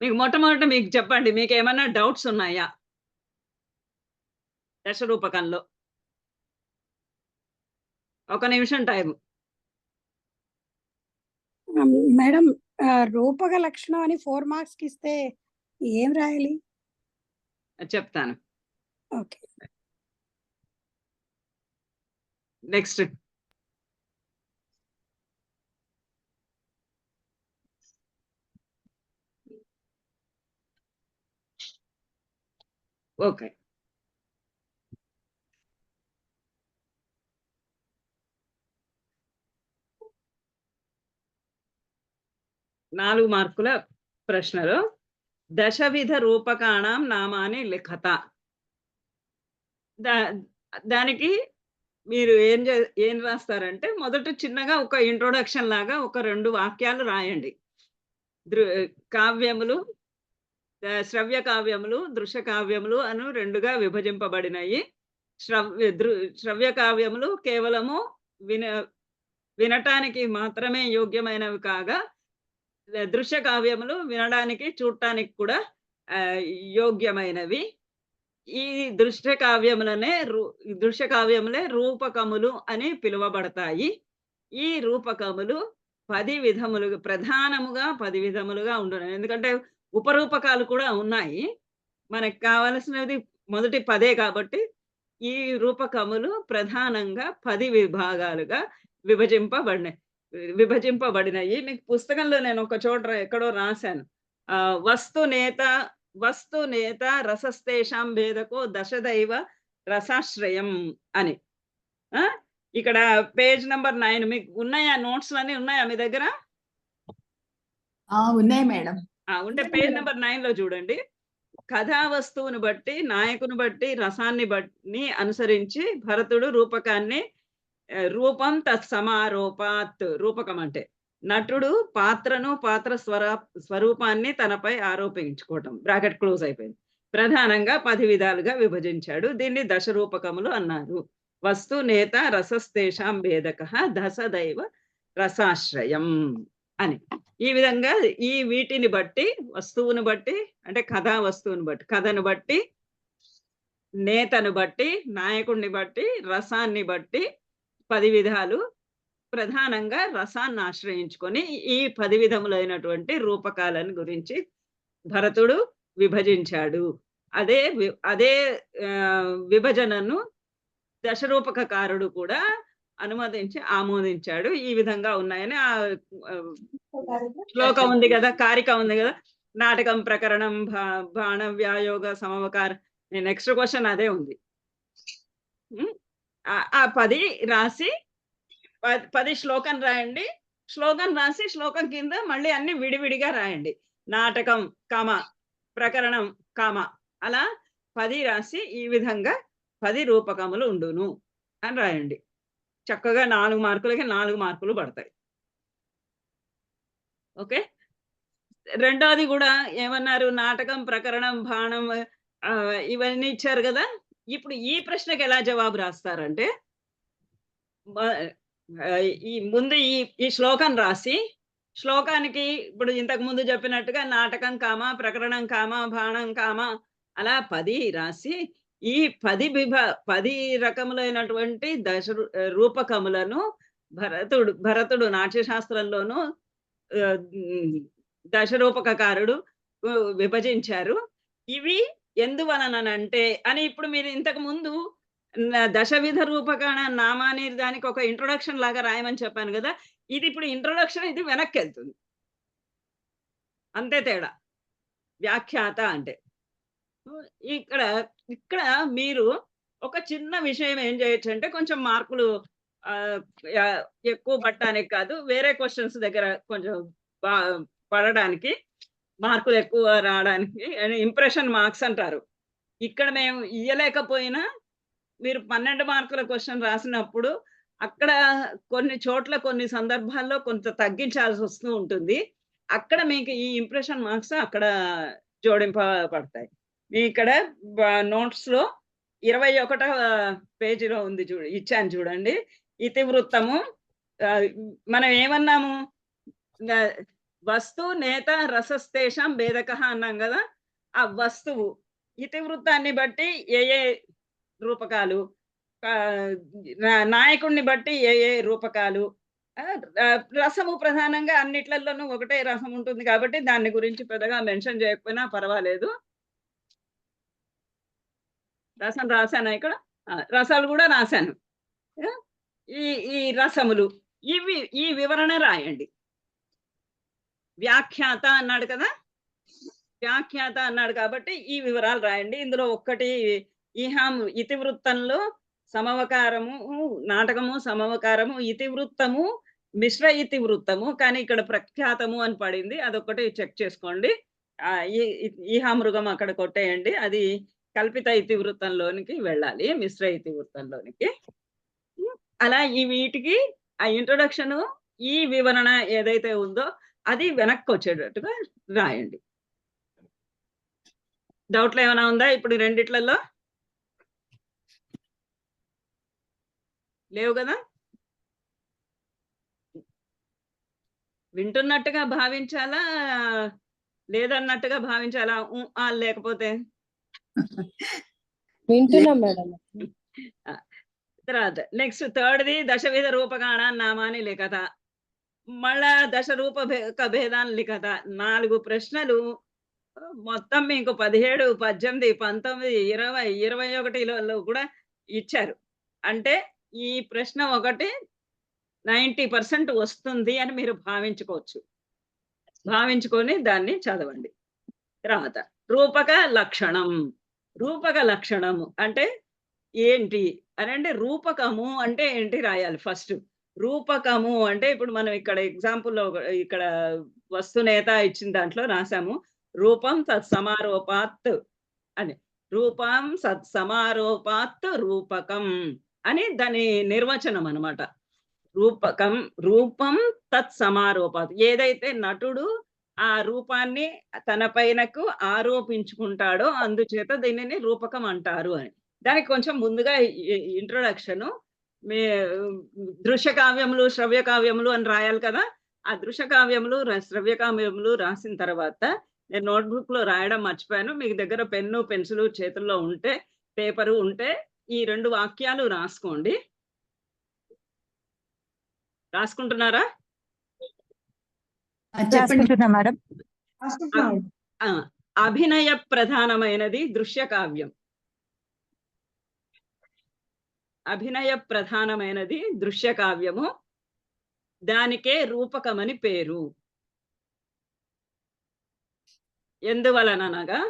మీకు మొట్టమొదట మీకు చెప్పండి. మీకేమన్నా డౌట్స్ ఉన్నాయా? దశరూపకంలో. ఒక నిమిషం టైము. మేడం రూపక లక్షణం అని 4 మార్క్స్‌కి ఇస్తే ఏం రాయాలి? చెప్తాను. ఓకే. నెక్స్ట్. ఓకే. నాలుగు మార్కుల ప్రశ్నలు. దశవిధ రూపకాణం నామాని లిఖత. దా దానికి మీరు ఏం రాస్తారంటే మొదట చిన్నగా ఒక ఇంట్రొడక్షన్ లాగా ఒక 2 వాక్యాలు రాయండి. కావ్యములు, శ్రవ్య కావ్యములు, దృశ్య కావ్యములు అని 2గా విభజింపబడినాయి. శ్రవ్య కావ్యములు కేవలము విన వినటానికి మాత్రమే యోగ్యమైనవి కాగా, దృశ్య కావ్యములు వినడానికి, చూడటానికి కూడా యోగ్యమైనవి. ఈ దృశ్య కావ్యములే రూపకములు అని పిలువబడతాయి. ఈ రూపకములు 10 విధములుగా, ప్రధానముగా 10 విధములుగా ఉండును. ఎందుకంటే ఉపరూపకాలు కూడా ఉన్నాయి. మనకు కావలసినది మొదటి 10 కాబట్టి ఈ రూపకములు ప్రధానంగా 10 విభాగాలుగా విభజింపబడినాయి. మీకు పుస్తకంలో నేను ఒక చోట ఎక్కడో రాశాను. వస్తు నేత రసస్తేషాం భేదకో దశదైవ రసాశ్రయం అని. ఇక్కడ పేజ్ నంబర్ 9 మీకు ఉన్నాయా? నోట్స్ అన్ని ఉన్నాయా మీ దగ్గర? ఉన్నాయి మేడం. ఉంటే పేజ్ నంబర్ 9లో చూడండి. కథా వస్తువును బట్టి, నాయకుని బట్టి, రసాన్ని బట్టి అనుసరించి భరతుడు రూపకాన్ని రూపం తత్సమారోపాత్, రూపకం అంటే నటుడు పాత్రను, పాత్ర స్వరూపాన్ని తనపై ఆరోపించుకోవటం. బ్రాకెట్ క్లోజ్ అయిపోయింది. ప్రధానంగా 10 విధాలుగా విభజించాడు. దీన్ని దశరూపకములు అన్నారు. వస్తు నేత రసస్తేషాం భేదక దశదైవ రసాశ్రయం అని. ఈ విధంగా వీటిని బట్టి, వస్తువును బట్టి అంటే కథా వస్తువుని బట్టి, కథను బట్టి, నేతను బట్టి, నాయకుడిని బట్టి, రసాన్ని బట్టి 10 విధాలు, ప్రధానంగా రసాన్ని ఆశ్రయించుకొని ఈ 10 విధములైనటువంటి రూపకాలను గురించి భరతుడు విభజించాడు. అదే విభజనను దశరూపకకారుడు కూడా ఆమోదించాడు. ఈ విధంగా ఉన్నాయని శ్లోకం ఉంది కదా, కారిక ఉంది కదా. నాటకం, ప్రకరణం, బాణ, వ్యాయోగ, సమవకార. నెక్స్ట్ క్వశ్చన్ అదే ఉంది. ఆ 10 రాసి 10 శ్లోకం రాయండి. శ్లోకం రాసి శ్లోకం కింద మళ్ళీ అన్ని విడివిడిగా రాయండి. నాటకం కామ, ప్రకరణం కామ, అలా 10 రాసి ఈ విధంగా 10 రూపకములు ఉండును అని రాయండి. చక్కగా 4 మార్కులకి 4 మార్కులు పడతాయి. ఓకే. రెండోది కూడా ఏమన్నారు? నాటకం, ప్రకరణం, బాణం ఇవన్నీ ఇచ్చారు కదా. ఇప్పుడు ఈ ప్రశ్నకి ఎలా జవాబు రాస్తారంటే, ముందు ఈ శ్లోకం రాసి, శ్లోకానికి ఇప్పుడు ఇంతకు ముందు చెప్పినట్టుగా నాటకం కామ, ప్రకరణం కామ, బాణం కామ, అలా 10 రాసి ఈ 10 రకములైనటువంటి రూపకములను భరతుడు నాట్యశాస్త్రంలోనూ దశరూపకకారుడు విభజించారు. ఇవి ఎందువలనంటే అని ఇప్పుడు మీరు ఇంతకు ముందు దశవిధ రూపకాణ నామాని దానికి ఒక ఇంట్రొడక్షన్ లాగా రాయమని చెప్పాను కదా. ఇది ఇప్పుడు ఇంట్రొడక్షన్, ఇది వెనక్కి వెళ్తుంది, అంతే తేడా. వ్యాఖ్యాత అంటే ఇక్కడ మీరు ఒక చిన్న విషయం ఏం చేయొచ్చు అంటే, కొంచెం మార్కులు ఎక్కువ పట్టడానికి కాదు, వేరే క్వశ్చన్స్ దగ్గర కొంచెం పడడానికి, మార్కులు ఎక్కువ రావడానికి ఇంప్రెషన్ మార్క్స్ అంటారు. ఇక్కడ మేము ఇయ్యలేకపోయినా మీరు 12 మార్కుల క్వశ్చన్ రాసినప్పుడు అక్కడ కొన్ని చోట్ల, కొన్ని సందర్భాల్లో కొంత తగ్గించాల్సి వస్తూ ఉంటుంది. అక్కడ మీకు ఈ ఇంప్రెషన్ మార్క్స్ అక్కడ జోడింపబడతాయి. ఇక్కడ నోట్స్లో 21వ పేజీలో ఉంది, ఇచ్చాను చూడండి. ఇతివృత్తము మనం ఏమన్నాము? వస్తు నేత రసస్తేషాం భేదకః అన్నాం కదా. ఆ వస్తువు ఇతివృత్తాన్ని బట్టి ఏ ఏ రూపకాలు, నాయకుడిని బట్టి ఏ ఏ రూపకాలు, రసము ప్రధానంగా అన్నిట్లలోనూ ఒకటే రసం ఉంటుంది కాబట్టి దాని గురించి పెద్దగా మెన్షన్ చేయకపోయినా పర్వాలేదు. రసం రాశానా ఇక్కడ? రసాలు కూడా రాశాను. ఆ, ఈ ఈ రసములు ఇవి ఈ వివరణ రాయండి. వ్యాఖ్యాత అన్నాడు కదా, వ్యాఖ్యాత అన్నాడు కాబట్టి ఈ వివరాలు రాయండి. ఇందులో ఒక్కటి ఈహాం ఇతివృత్తంలో సమవకారము, నాటకము సమవకారము, ఇతివృత్తము మిశ్ర ఇతివృత్తము, కానీ ఇక్కడ ప్రఖ్యాతము అని పడింది. అదొక్కటి చెక్ చేసుకోండి. ఈహా మృగం అక్కడ కొట్టేయండి. అది కల్పిత ఇతివృత్తంలోనికి వెళ్ళాలి, మిశ్ర ఇతివృత్తంలోనికి. అలా ఈ వీటికి ఆ ఇంట్రొడక్షన్, ఈ వివరణ ఏదైతే ఉందో అది వెనక్కి వచ్చేటట్టుగా రాయండి. డౌట్లు ఏమైనా ఉందా ఇప్పుడు రెండిట్లలో? లేవు కదా? వింటున్నట్టుగా భావించాలా, లేదన్నట్టుగా భావించాలా? లేకపోతే వింటున్నాం మేడం. తర్వాత నెక్స్ట్ థర్డ్ది దశవిధ రూపకాణ నామాని లిఖత. మళ్ళా దశ రూప భేదాన్ని లిఖత. 4 ప్రశ్నలు మొత్తం మీకు 17, 18, 19, 20, 21లో కూడా ఇచ్చారు. అంటే ఈ ప్రశ్న ఒకటి 90% వస్తుంది అని మీరు భావించుకోవచ్చు. భావించుకొని దాన్ని చదవండి. తర్వాత రూపక లక్షణం. రూపక లక్షణము అంటే ఏంటి అని అంటే, రూపకము అంటే ఏంటి రాయాలి ఫస్ట్. రూపకము అంటే ఇప్పుడు మనం ఇక్కడ ఎగ్జాంపుల్లో ఇక్కడ వస్తునేత ఇచ్చిన దాంట్లో రాసాము, రూపం తత్సమారోపాత్ అని. రూపం సత్సమారోపాత్ రూపకం అని దాని నిర్వచనం అన్నమాట. రూపకం రూపం తత్సమారోపాత్. ఏదైతే నటుడు ఆ రూపాన్ని తన పైనకు ఆరోపించుకుంటాడో అందుచేత దీనిని రూపకం అంటారు అని. దానికి కొంచెం ముందుగా ఇంట్రొడక్షను, మీ దృశ్య కావ్యములు శ్రవ్య కావ్యములు అని రాయాలి కదా. ఆ దృశ్య కావ్యములు శ్రవ్య కావ్యములు రాసిన తర్వాత నేను నోట్బుక్ లో రాయడం మర్చిపోయాను. మీకు దగ్గర పెన్ను పెన్సిల్ చేతుల్లో ఉంటే, పేపరు ఉంటే ఈ 2 వాక్యాలు రాసుకోండి. రాసుకుంటున్నారా? చెప్పండి మేడం. అభినయ ప్రధానమైనది దృశ్య కావ్యం. అభినయ ప్రధానమైనది దృశ్య కావ్యము. దానికే రూపకమని పేరు. ఎందువలననగా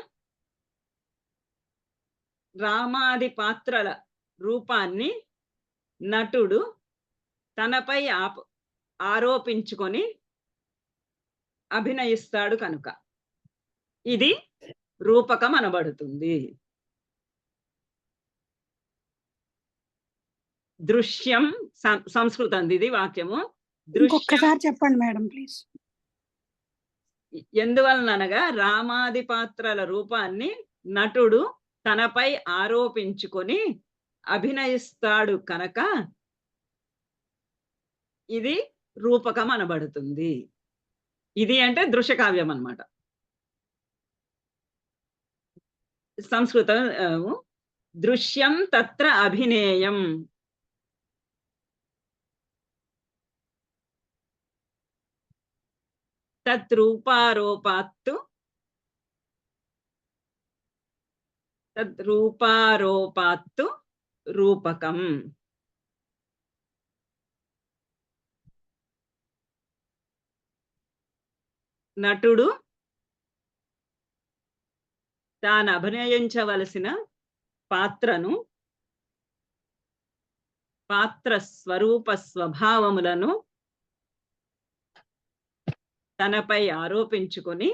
రామాది పాత్రల రూపాన్ని నటుడు తనపై ఆరోపించుకొని అభినయిస్తాడు కనుక ఇది రూపకం అనబడుతుంది. దృశ్యం సంస్కృతం ఇది వాక్యము. ఒక్కసారి చెప్పండి మేడం ప్లీజ్. ఎందువలనగా రామాది పాత్రల రూపాన్ని నటుడు తనపై ఆరోపించుకొని అభినయిస్తాడు కనుక ఇది రూపకం అనబడుతుంది. ఇది అంటే దృశ్య కావ్యం అన్నమాట. సంస్కృతం దృశ్యం తత్ర అభినేయం. తద్రూపారోపాత్తు రూపకం. నటుడు తాను అభినయించవలసిన పాత్రను, పాత్ర స్వరూప స్వభావములను తనపై ఆరోపించుకొని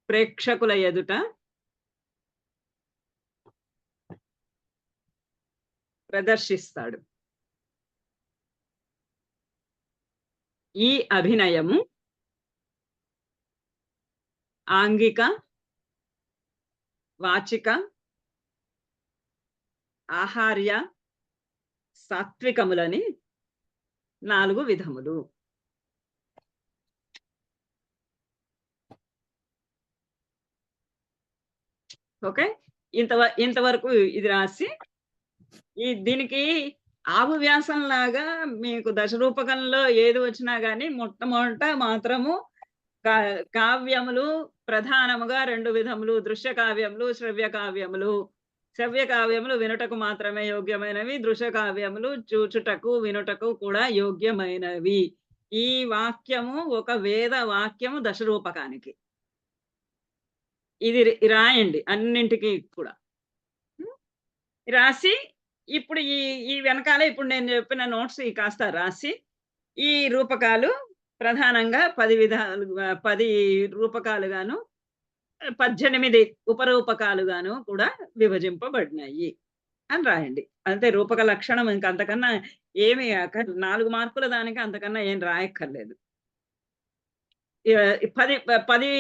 ప్రేక్షకుల ఎదుట ప్రదర్శిస్తాడు. ఈ అభినయము ఆంగిక, వాచిక, ఆహార్య, సాత్వికములని 4 విధములు. ఓకే. ఇంతవరకు ఇది రాసి దీనికి ఆవు వ్యాసంలాగా మీకు దశరూపకంలో ఏది వచ్చినా గాని మొట్టమొదట మాత్రము కావ్యములు ప్రధానముగా 2 విధములు. దృశ్య కావ్యములు, శ్రవ్య కావ్యములు. శ్రవ్య కావ్యములు వినుటకు మాత్రమే యోగ్యమైనవి. దృశ్య కావ్యములు చూచుటకు, వినుటకు కూడా యోగ్యమైనవి. ఈ వాక్యము ఒక వేద వాక్యము దశరూపకానికి. ఇది రాయండి అన్నింటికి కూడా. రాసి ఇప్పుడు ఈ వెనకాల ఇప్పుడు నేను చెప్పిన నోట్స్ కాస్త రాసి ఈ రూపకాలు ప్రధానంగా 10 విధాలుగా 10 రూపకాలుగాను 18 ఉపరూపకాలుగాను కూడా విభజింపబడినాయి అని రాయండి. అంతే రూపక లక్షణం. ఇంక అంతకన్నా ఏమి 4 మార్కుల దానికి అంతకన్నా ఏం రాయక్కర్లేదు. 10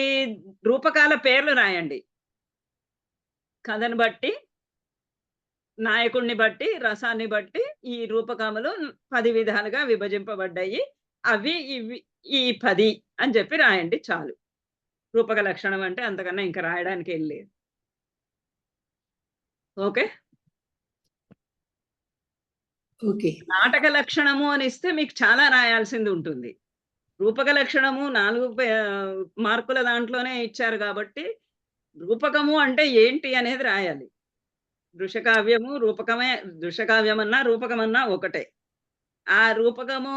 రూపకాల పేర్లు రాయండి. కథను బట్టి, నాయకుడిని బట్టి, రసాన్ని బట్టి ఈ రూపకములు 10 విధాలుగా విభజింపబడ్డాయి. అవి ఇవి ఈ 10 అని చెప్పి రాయండి చాలు. రూపక లక్షణం అంటే అంతకన్నా ఇంకా రాయడానికి ఏం లేదు. ఓకే. ఓకే. నాటక లక్షణము అని ఇస్తే మీకు చాలా రాయాల్సింది ఉంటుంది. రూపక లక్షణము 4 మార్కుల దాంట్లోనే ఇచ్చారు కాబట్టి రూపకము అంటే ఏంటి అనేది రాయాలి. దృశ్యకావ్యము రూపకమే. దృశ్యకావ్యమన్నా రూపకమన్నా ఒకటే. ఆ రూపకము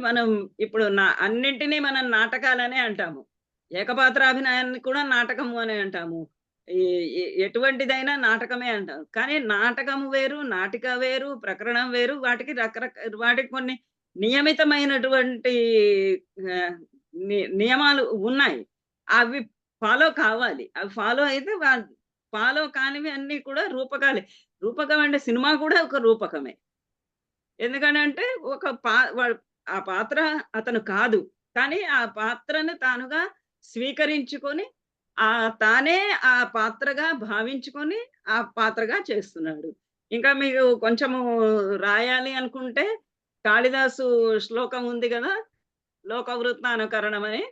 మనం ఇప్పుడు అన్నింటినీ మనం నాటకాలనే అంటాము. ఏకపాత్రాభినయాన్ని కూడా నాటకము అనే అంటాము. ఎటువంటిదైనా నాటకమే అంటాం. కానీ నాటకము వేరు, నాటిక వేరు, ప్రకరణం వేరు. వాటికి కొన్ని నియమితమైనటువంటి నియమాలు ఉన్నాయి. అవి ఫాలో కావాలి. అవి ఫాలో అయితే ఫాలో కానివి అన్నీ కూడా రూపకాలే. రూపకం అంటే సినిమా కూడా ఒక రూపకమే. ఎందుకనంటే ఆ పాత్ర అతను కాదు. కానీ ఆ పాత్రను తానుగా స్వీకరించుకొని తానే ఆ పాత్రగా భావించుకొని ఆ పాత్రగా చేస్తున్నాడు. ఇంకా మీకు కొంచెము రాయాలి అనుకుంటే కాళిదాసు శ్లోకం ఉంది కదా, లోకవృత్తానుకరణం అని.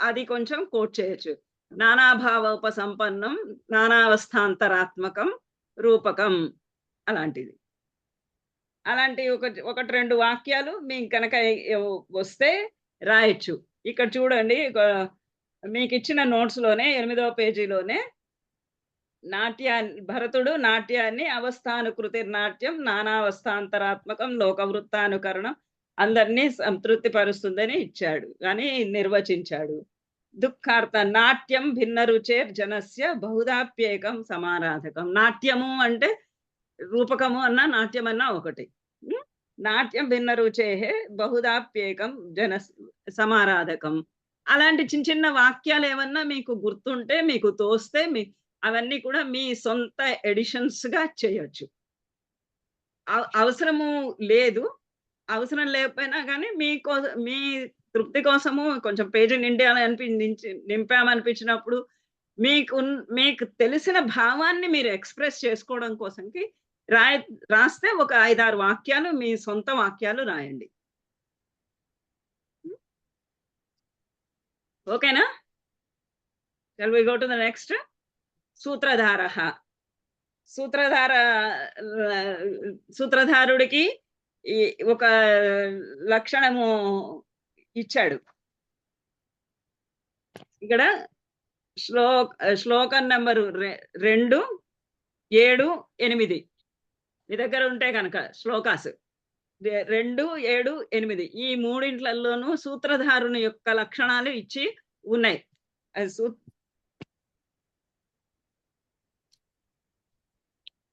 అది కొంచెం కోట్ చేయొచ్చు. నానాభావోపసంపన్నం నానావస్థాంతరాత్మకం రూపకం అలాంటిది. అలాంటి ఒకటి 2 వాక్యాలు మీకు కనుక వస్తే రాయొచ్చు. ఇక్కడ చూడండి మీకు ఇచ్చిన నోట్స్ లోనే 8వ పేజీలోనే భరతుడు నాట్యాన్ని అవస్థానుకృతిర్నాట్యం నానావస్థాంతరాత్మకం లోకవృత్తానుకరణం అందరినీ సంతృప్తి పరుస్తుందని ఇచ్చాడు అని నిర్వచించాడు. దుఃఖార్థ నాట్యం భిన్న రుచేర్ జనస్య బహుదాప్యేకం సమారాధకం. నాట్యము అంటే రూపకము అన్నా నాట్యం అన్నా ఒకటి. నాట్యం భిన్న రుచేహే బహుదాప్యేకం జన సమారాధకం. అలాంటి చిన్న చిన్న వాక్యాలు ఏమన్నా మీకు గుర్తుంటే, మీకు తోస్తే అవన్నీ కూడా మీ సొంత ఎడిషన్స్ గా చేయొచ్చు. అవసరము లేదు, అవసరం లేకపోయినా కానీ మీ తృప్తి కోసము కొంచెం పేజీ నింపామనిపించినప్పుడు మీకు తెలిసిన భావాన్ని మీరు ఎక్స్ప్రెస్ చేసుకోవడం కోసంకి రాస్తే ఒక 5-6 వాక్యాలు మీ సొంత వాక్యాలు రాయండి. ఓకేనా? Shall we go to the next. సూత్రధారః. సూత్రధారుడికి ఒక లక్షణము ఇచ్చాడు. ఇక్కడ శ్లోకం నెంబరు 2, 7, 8 మీ దగ్గర ఉంటే కనుక శ్లోకాస్ 2, 7, 8 ఈ మూడింట్లలోనూ సూత్రధారుని యొక్క లక్షణాలు ఇచ్చి ఉన్నాయి.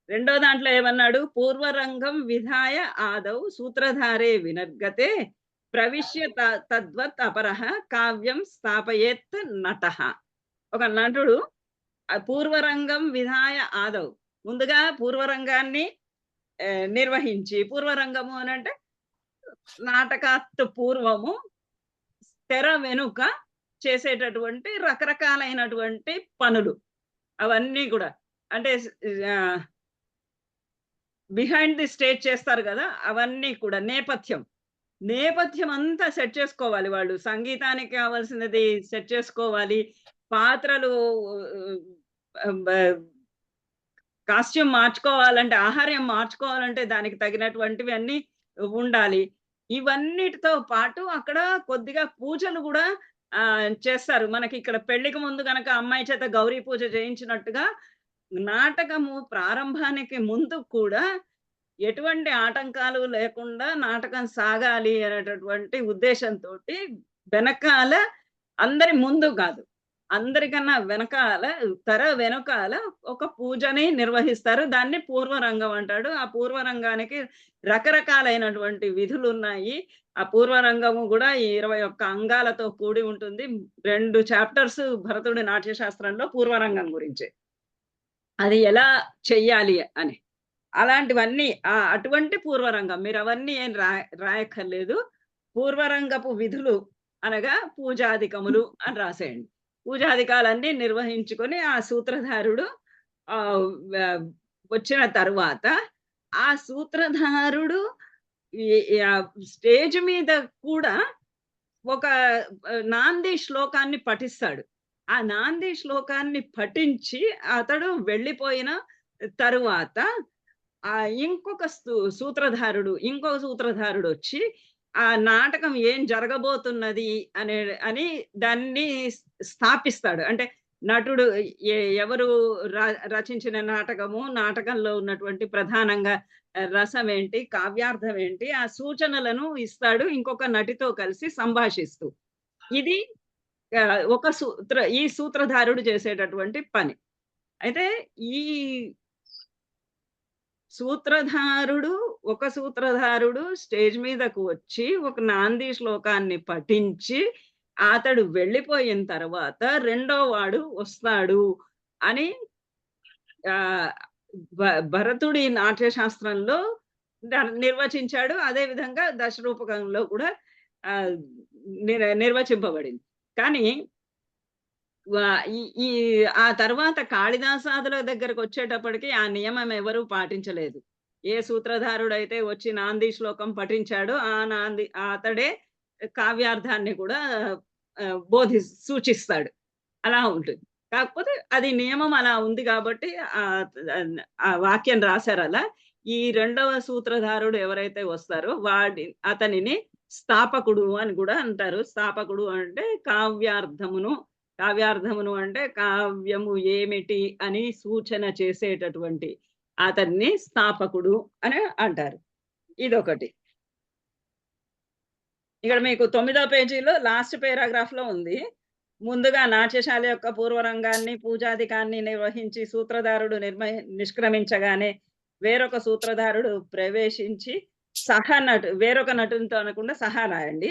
రెండో దాంట్లో ఏమన్నాడు? పూర్వరంగం విధాయ ఆదౌ సూత్రధారే వినర్గతే ప్రవిశ్య తద్వత్ అపరః కావ్యం స్థాపయేత్ నటః. ఒక నటుడు పూర్వరంగం విధాయ ఆదౌ ముందుగా పూర్వరంగాన్ని నిర్వహించి, పూర్వరంగము అని అంటే నాటకాత్ పూర్వము తెర వెనుక చేసేటటువంటి రకరకాలైనటువంటి పనులు అవన్నీ కూడా. అంటే బిహైండ్ ది స్టేజ్ చేస్తారు గదా! అవన్నీ కూడా నేపథ్యం అంతా సెట్ చేసుకోవాలి వాళ్ళు. సంగీతానికి కావాల్సినది సెట్ చేసుకోవాలి. పాత్రలు ఆహ్, బ కాస్ట్యూమ్ మార్చుకోవాలంటే, ఆహార్యం మార్చుకోవాలంటే దానికి తగినటువంటివి అన్నీ ఉండాలి. ఇవన్నిటితో పాటు అక్కడ కొద్దిగా పూజలు గూడా చేస్తారు. మనకిక్కడ పెళ్ళికి ముందు గనక అమ్మాయి చేత గౌరీ పూజ చేయించినట్టుగా, నాటకము ప్రారంభానికి ముందు కూడా ఎటువంటి ఆటంకాలు లేకుండా నాటకం సాగాలి అనేటటువంటి ఉద్దేశంతోటి వెనకాల అందరి ముందు కాదు. అందరికన్నా వెనకాల తెర వెనకాల ఒక పూజని నిర్వహిస్తారు. దాన్ని పూర్వరంగం అంటాడు. ఆ పూర్వరంగానికి రకరకాలైనటువంటి విధులున్నాయి. ఆ పూర్వరంగము గూడా ఈ 21 అంగాలతో కూడి ఉంటుంది. 2 చాప్టర్స్ భరతుడి నాట్యశాస్త్రంలో పూర్వరంగం గురించే. అది ఎలా చెయ్యాలి అని. అలాంటివన్నీ అటువంటి పూర్వరంగం. మీరవన్నీ ఏం రాయక్కర్లేదు. పూర్వరంగపు విధులు అనగా పూజాదికములు అని రాసేయండి. పూజాదికాలన్నీ నిర్వహించుకొని ఆ సూత్రధారుడు ఆహ్, వ వచ్చిన తరువాత, ఆ సూత్రధారుడు ఈ స్టేజ్ మీద కూడా ఒక నాంది శ్లోకాన్ని పఠిస్తాడు. ఆ నాంది శ్లోకాన్ని పఠించి అతడు వెళ్ళిపోయిన తరువాత ఇంకొక ఇంకో సూత్రధారుడొచ్చి ఆ నాటకం ఏం జరగబోతున్నది అని దాన్ని స్థాపిస్తాడు. అంటే నటుడు ఎవరు రచించిన నాటకము, నాటకంలో ఉన్నటువంటి ప్రధానంగా రసమేంటి, కావ్యార్థం ఏంటి, ఆ సూచనలను ఇస్తాడు ఇంకొక నటితో కలిసి సంభాషిస్తూ. ఇది ఈ సూత్రధారుడు చేసేటటువంటి పని. అయితే ఈ ఒక సూత్రధారుడు స్టేజ్ మీదకు వచ్చి ఒక నాంది శ్లోకాన్ని పఠించి, అతడు వెళ్ళిపోయిన తర్వాత రెండో వాడు వస్తాడు అని ఆహ్, భరతుడి నాట్యశాస్త్రంలో నిర్వచించాడు. అదే విధంగా దశరూపకంలో కూడా ఆహ్, నిర్వచింపబడింది. కానీ వా ఈ ఈ ఆ తర్వాత కాళిదాసాదుల దగ్గరకొచ్చేటప్పటికి ఆ నియమం ఎవరు పాటించలేదు. ఏ సూత్రధారుడైతే వచ్చి నాంది శ్లోకం పఠించాడో అతడే కావ్యార్థాన్ని కూడా సూచిస్తాడు. అలా ఉంటుంది. కాకపోతే అది నియమం అలా ఉంది కాబట్టి ఆ వాక్యం రాసారలా. ఈ రెండవ సూత్రధారుడు ఎవరైతే వస్తారో అతనిని స్థాపకుడు అని గూడా అంటారు. స్థాపకుడు అంటే కావ్యార్థమును అంటే కావ్యము ఏమిటి అని సూచన చేసేటటువంటి అతన్ని స్థాపకుడు అని అంటారు. ఇదొకటి. ఇక్కడ మీకు 9వ పేజీలో లాస్ట్ పారాగ్రాఫ్‌లో ఉంది. ముందుగా నాట్యశాల యొక్క పూర్వరంగాన్ని, పూజాదికాన్ని నిర్వహించి సూత్రధారుడు నిష్క్రమించగానే వేరొక సూత్రధారుడు ప్రవేశించి వేరొక నటునితో అనకుండా సహా రాయండి.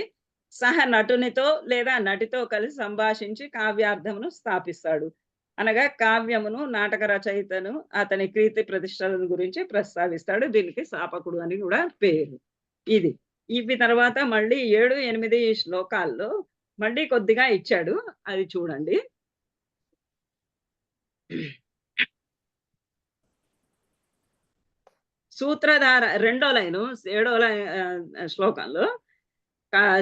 నటునితో లేదా నటితో కలిసి సంభాషించి కావ్యార్థమును స్థాపిస్తాడు. అనగా కావ్యమును, నాటక రచయితను, అతని కీర్తి ప్రతిష్టలను గురించి ప్రస్తావిస్తాడు. దీనికి స్థాపకుడు అని కూడా పేరు. ఇది. ఇవి తర్వాత మళ్ళీ 7, 8 శ్లోకాల్లో మళ్ళీ కొద్దిగా ఇచ్చాడు. అది చూడండి. సూత్రధార రెండో లైను 7వ శ్లోకంలో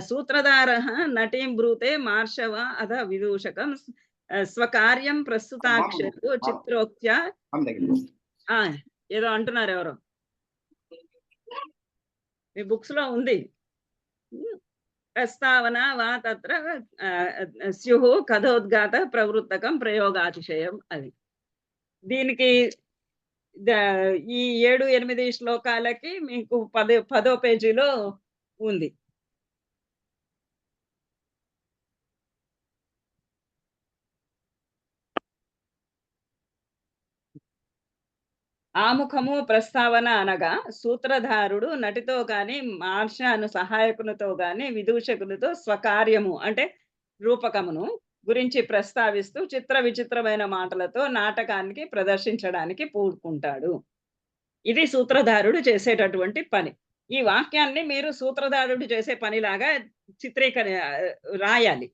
సూత్రధారః నటీం బ్రూతే మార్షవ అథ విదూషకం స్వకార్యం ప్రస్తుతాక్షరు చిత్రోక్త్యా ఏదో అంటున్నారు ఎవరో. మీ బుక్స్‌లో ఉంది. ప్రస్తావన వా తత్ర స్యుః కథోద్గాత ప్రవృత్తకం ప్రయోగాతిశయం అది. దీనికి ఈ 7, 8 శ్లోకాలకి మీకు 10వ పేజీలో ఉంది. ఆముఖము ప్రస్తావన అనగా సూత్రధారుడు నటితో గాని, మార్షాను సహాయకునితో గాని, విదూషకునితో స్వకార్యము అంటే రూపకమును గురించి ప్రస్తావిస్తూ చిత్ర విచిత్రమైన మాటలతో నాటకానికి ప్రదర్శించడానికి పూనుకుంటాడు. ఇది సూత్రధారుడు చేసేటటువంటి పని. ఈ వాక్యాన్ని మీరు సూత్రధారుడు చేసే పనిలాగా రాయాలి.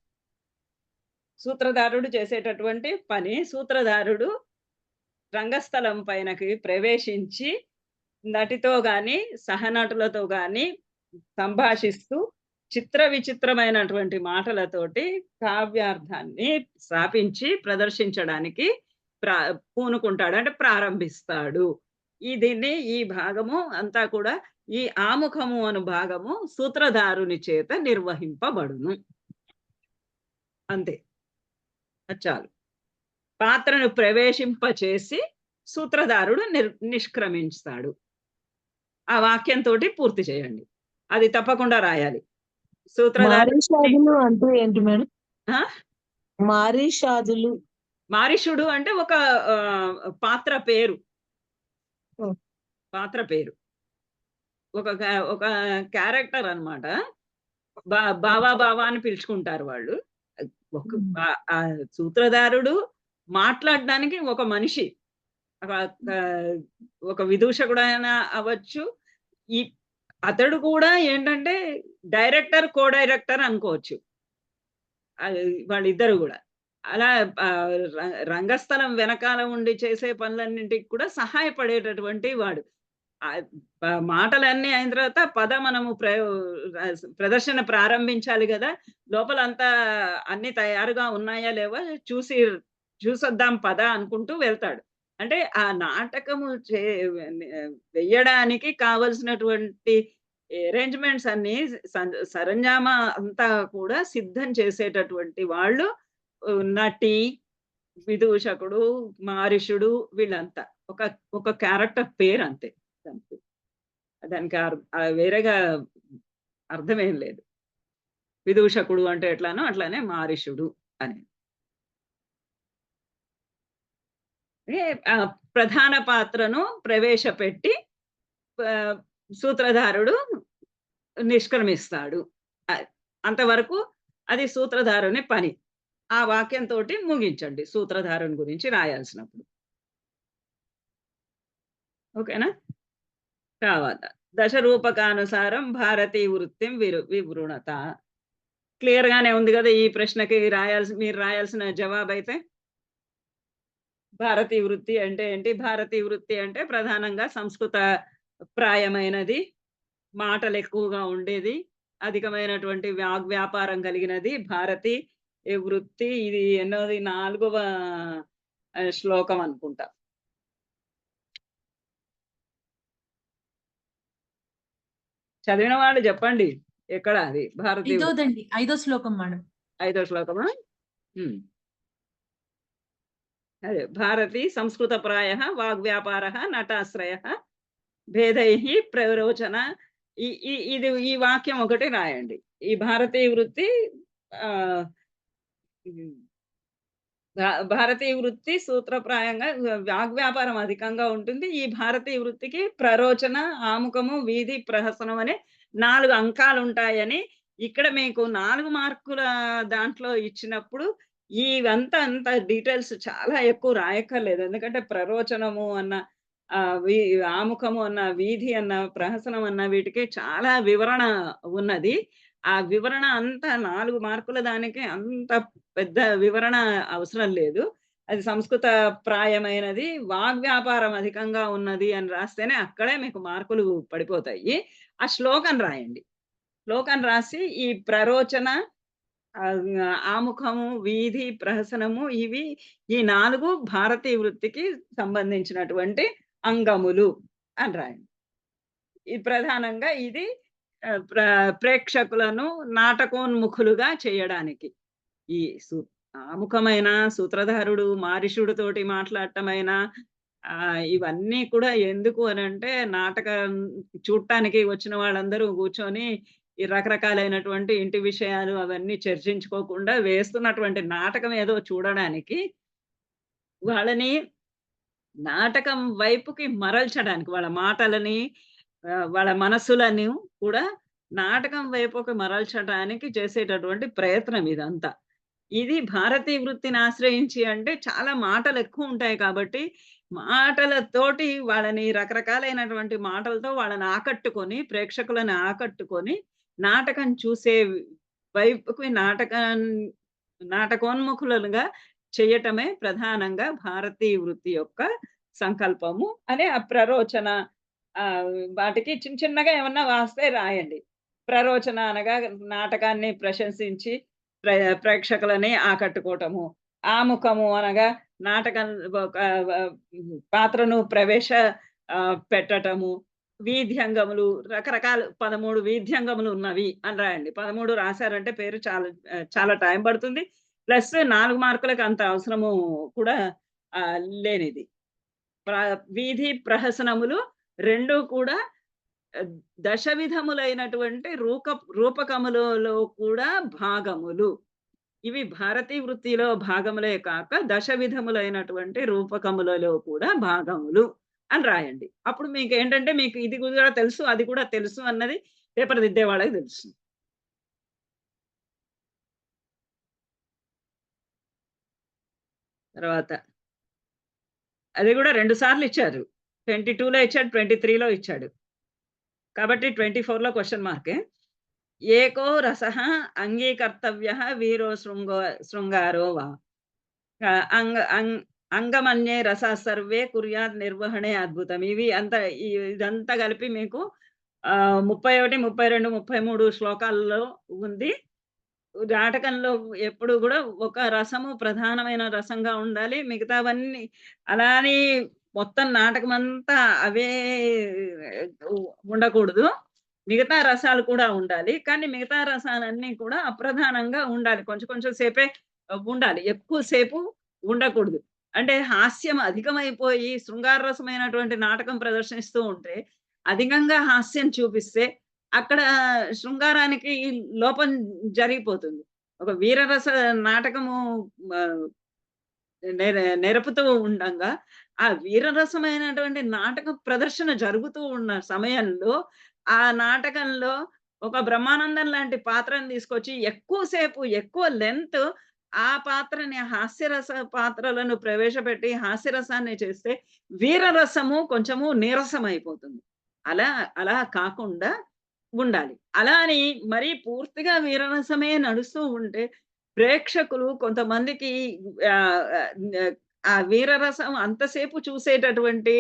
సూత్రధారుడు చేసేటటువంటి పని. సూత్రధారుడు రంగస్థలం పైనకి ప్రవేశించి నటితో గాని, సహనటులతో గాని సంభాషిస్తూ చిత్ర విచిత్రమైనటువంటి మాటలతోటి కావ్యార్థాన్ని స్థాపించి ప్రదర్శించడానికి ప్రా పూనుకుంటాడు. అంటే ప్రారంభిస్తాడు. దీన్ని ఈ భాగము అంతా కూడా ఈ ఆముఖము అను భాగము సూత్రధారుని చేత నిర్వహింపబడును. అంతే. అది చాలు. పాత్రను ప్రవేశింపచేసి సూత్రధారుడు నిష్క్రమిస్తాడు. ఆ వాక్యంతోటి పూర్తి చేయండి. అది తప్పకుండా రాయాలి. సూత్రధారుడు మారీషాదులు అంటే ఏంటి మేడం? ఆ? మారీషాదులు మారీషుడు అంటే ఒక పాత్ర పేరు. ఓ. పాత్ర పేరు. ఒక క్యారెక్టర్ అన్నమాట. బావా బావా అని పిలుచుకుంటారు వాళ్ళు. ఒక ఆ సూత్రధారుడు మాట్లాడడానికి ఒక మనిషి. ఒక విదూషకుడైనా అవ్వచ్చు. ఈ అతడు కూడా ఏంటంటే డైరెక్టర్, కో డైరెక్టర్ అనుకోవచ్చు. వాళ్ళిద్దరు గూడా. అలా రంగస్థలం వెనకాల ఉండి చేసే పనులన్నింటికి కూడా సహాయపడేటటువంటి వాడు. మాటలన్నీ అయిన తర్వాత మనము ప్రదర్శన ప్రారంభించాలి గదా! లోపలంతా అన్నీ తయారుగా ఉన్నాయా లేవా చూసొద్దాం పద అనుకుంటూ వెళ్తాడు. అంటే ఆ నాటకము వెయ్యడానికి కావలసినటువంటి అరేంజ్‌మెంట్స్ అన్నీ సరంజామా అంతా కూడా సిద్ధం చేసేటటువంటి వాళ్ళు నటి, విదూషకుడు, మారీషుడు వీళ్ళంతా. ఒక క్యారెక్టర్ పేరంతే. దానికి వేరేగా అర్థమేం లేదు. విదూషకుడు అంటే ఎట్లానో అట్లానే మారీషుడు అని. ప్రధాన పాత్రను ప్రవేశపెట్టి సూత్రధారుడు నిష్క్రమిస్తాడు. అంతవరకు అది సూత్రధారుని పని. ఆ వాక్యంతోటి ముగించండి సూత్రధారుని గురించి రాయాల్సినప్పుడు. ఓకేనా? తర్వాత దశరూపకానుసారం భారతీ వృత్తిం వివృణత. క్లియర్ గానే ఉంది కదా ఈ ప్రశ్నకి మీరు రాయాల్సిన జవాబైతే. భారతీ వృత్తి అంటే ఏంటి? భారతీ వృత్తి అంటే ప్రధానంగా సంస్కృత ప్రాయమైనది, మాటలు ఎక్కువగా ఉండేది, అధికమైనటువంటి వ్యాపారం కలిగినది భారతి వృత్తి. ఇది ఎన్నోది 4వ శ్లోకం అనుకుంటా. చదివిన వాళ్ళు చెప్పండి ఎక్కడ అది భారతీ? 5వ శ్లోకం మేడం. 5వ శ్లోకమా? అదే భారతి సంస్కృత ప్రాయ వాగ్వ్యాపార నటాశ్రయ భేదై ప్రరోచన. ఇది ఈ వాక్యం ఒకటి రాయండి. ఈ భారతీయ వృత్తి భారతీయ వృత్తి సూత్రప్రాయంగా వాగ్వ్యాపారం అధికంగా ఉంటుంది. ఈ భారతీయ వృత్తికి ప్రరోచన, ఆముఖము, వీధి, ప్రహసనం అనే 4 అంకాలు ఉంటాయని ఇక్కడ మీకు 4 మార్కుల దాంట్లో ఇచ్చినప్పుడు అంత డీటెయిల్స్ చాలా ఎక్కువ రాయక్కర్లేదు. ఎందుకంటే ప్రరోచనము అన్న, ఆముఖము అన్న, వీధి అన్న, ప్రహసనం అన్న వీటికి చాలా వివరణ ఉన్నది. ఆ వివరణ అంతా 4 మార్కుల దానికి అంత పెద్ద వివరణ అవసరం లేదు. అది సంస్కృత ప్రాయమైనది, వాగ్వ్యాపారం అధికంగా ఉన్నది అని రాస్తేనే అక్కడే మీకు మార్కులు పడిపోతాయి. ఆ శ్లోకం రాయండి. శ్లోకం రాసి ఈ ప్రరోచన, ఆముఖము, వీధి, ప్రహసనము ఈ 4 భారతీయ వృత్తికి సంబంధించినటువంటి అంగములు అని రాయండి. ఈ ప్రధానంగా ఇది ప్రేక్షకులను నాటకోన్ముఖులుగా చేయడానికి. ఈ ఆముఖమైన, సూత్రధారుడు మారీషుడితోటి మాట్లాడటమైనా ఇవన్నీ కూడా ఎందుకు అనంటే నాటకం చూడటానికి వచ్చిన వాళ్ళందరూ కూర్చొని ఈ రకరకాలైనటువంటి ఇంటి విషయాలు అవన్నీ చర్చించుకోకుండా వేస్తున్నటువంటి నాటకం ఏదో చూడడానికి, వాళ్ళని నాటకం వైపుకి మరల్చడానికి, వాళ్ళ మాటలని, వాళ్ళ మనస్సులను కూడా నాటకం వైపుకి మరల్చడానికి చేసేటటువంటి ప్రయత్నం ఇదంతా. ఇది భారతీయ వృత్తిని ఆశ్రయించి అంటే చాలా మాటలు ఎక్కువ ఉంటాయి కాబట్టి మాటలతోటి వాళ్ళని రకరకాలైనటువంటి మాటలతో వాళ్ళని ఆకట్టుకొని, ప్రేక్షకులను ఆకట్టుకొని నాటకం చూసే వైపుకి నాటకోన్ముఖులుగా చేయటమే ప్రధానంగా భారతీయ వృత్తి యొక్క సంకల్పము అనే ఆ ప్రరోచన, వాటికి చిన్న చిన్నగా ఏమన్నా వాస్తే రాయండి. ప్రరోచన అనగా నాటకాన్ని ప్రశంసించి ప్రేక్షకులని ఆకట్టుకోవటము. ఆముఖము అనగా నాటకం ఒక పాత్రను పెట్టటము. వీధ్యంగములు రకరకాల 13 వీధ్యంగములు ఉన్నవి అని రాయండి. 13 రాసారంటే పేరు చాలా టైం పడుతుంది. ప్లస్ 4 మార్కులకి అంత అవసరము కూడా లేనిది. ప్ర వీధి ప్రహసనములు 2 కూడా దశ విధములైనటువంటి రూపకములలో కూడా భాగములు. ఇవి భారతీ వృత్తిలో భాగములే కాక దశ విధములైనటువంటి రూపకములలో కూడా భాగములు అని రాయండి. అప్పుడు మీకేంటంటే మీకు ఇది కూడా తెలుసు, అది కూడా తెలుసు అన్నది పేపర్ దిద్దే వాళ్ళకి తెలుసు. తర్వాత అది కూడా 2 సార్లు ఇచ్చారు. 22లో ఇచ్చాడు, 23లో ఇచ్చాడు. కాబట్టి 24లో క్వెషన్ మార్కే. ఏకో రసః అంగీకర్తవ్యః వీరో శృంగారో వా అంగమన్యే రసాः సర్వే కుర్యాత్ నిర్వహణే అద్భుతం. ఇదంతా కలిపి మీకు 31, 32, 33 శ్లోకాల్లో ఉంది. నాటకంలో ఎప్పుడు కూడా ఒక రసము ప్రధానమైన రసంగా ఉండాలి. మిగతావన్నీ అలా అని మొత్తం నాటకమంతా అవే ఉండకూడదు. మిగతా రసాలు కూడా ఉండాలి. కానీ మిగతా రసాలన్నీ కూడా అప్రధానంగా ఉండాలి. కొంచెం కొంచెం సేపే ఉండాలి. ఎక్కువ సేపు ఉండకూడదు. అంటే హాస్యం అధికమైపోయి శృంగార రసమైనటువంటి నాటకం ప్రదర్శిస్తూ ఉంటే, అధికంగా హాస్యం చూపిస్తే అక్కడ శృంగారానికి లోపం జరిగిపోతుంది. ఒక వీరరస నాటకము ఆహ్, నెరపుతూ ఉండంగా, ఆ వీరరసమైనటువంటి నాటక ప్రదర్శన జరుగుతూ ఉన్న సమయంలో, ఆ నాటకంలో ఒక బ్రహ్మానందం లాంటి పాత్రను తీసుకొచ్చి ఎక్కువ సేపు, ఎక్కువ లెంత్ ఆ పాత్రని హాస్యరస పాత్రలను ప్రవేశపెట్టి హాస్యరసాన్ని చేస్తే, వీరరసము కొంచెము నీరసమైపోతుంది. అలా అలా కాకుండా ఉండాలి. అలా అని మరీ పూర్తిగా వీరరసమే నడుస్తూ ఉంటే, ప్రేక్షకులు కొంతమందికి ఆహ్, ఆహ్, ఆ వీరరసం అంతసేపు చూసేటటువంటి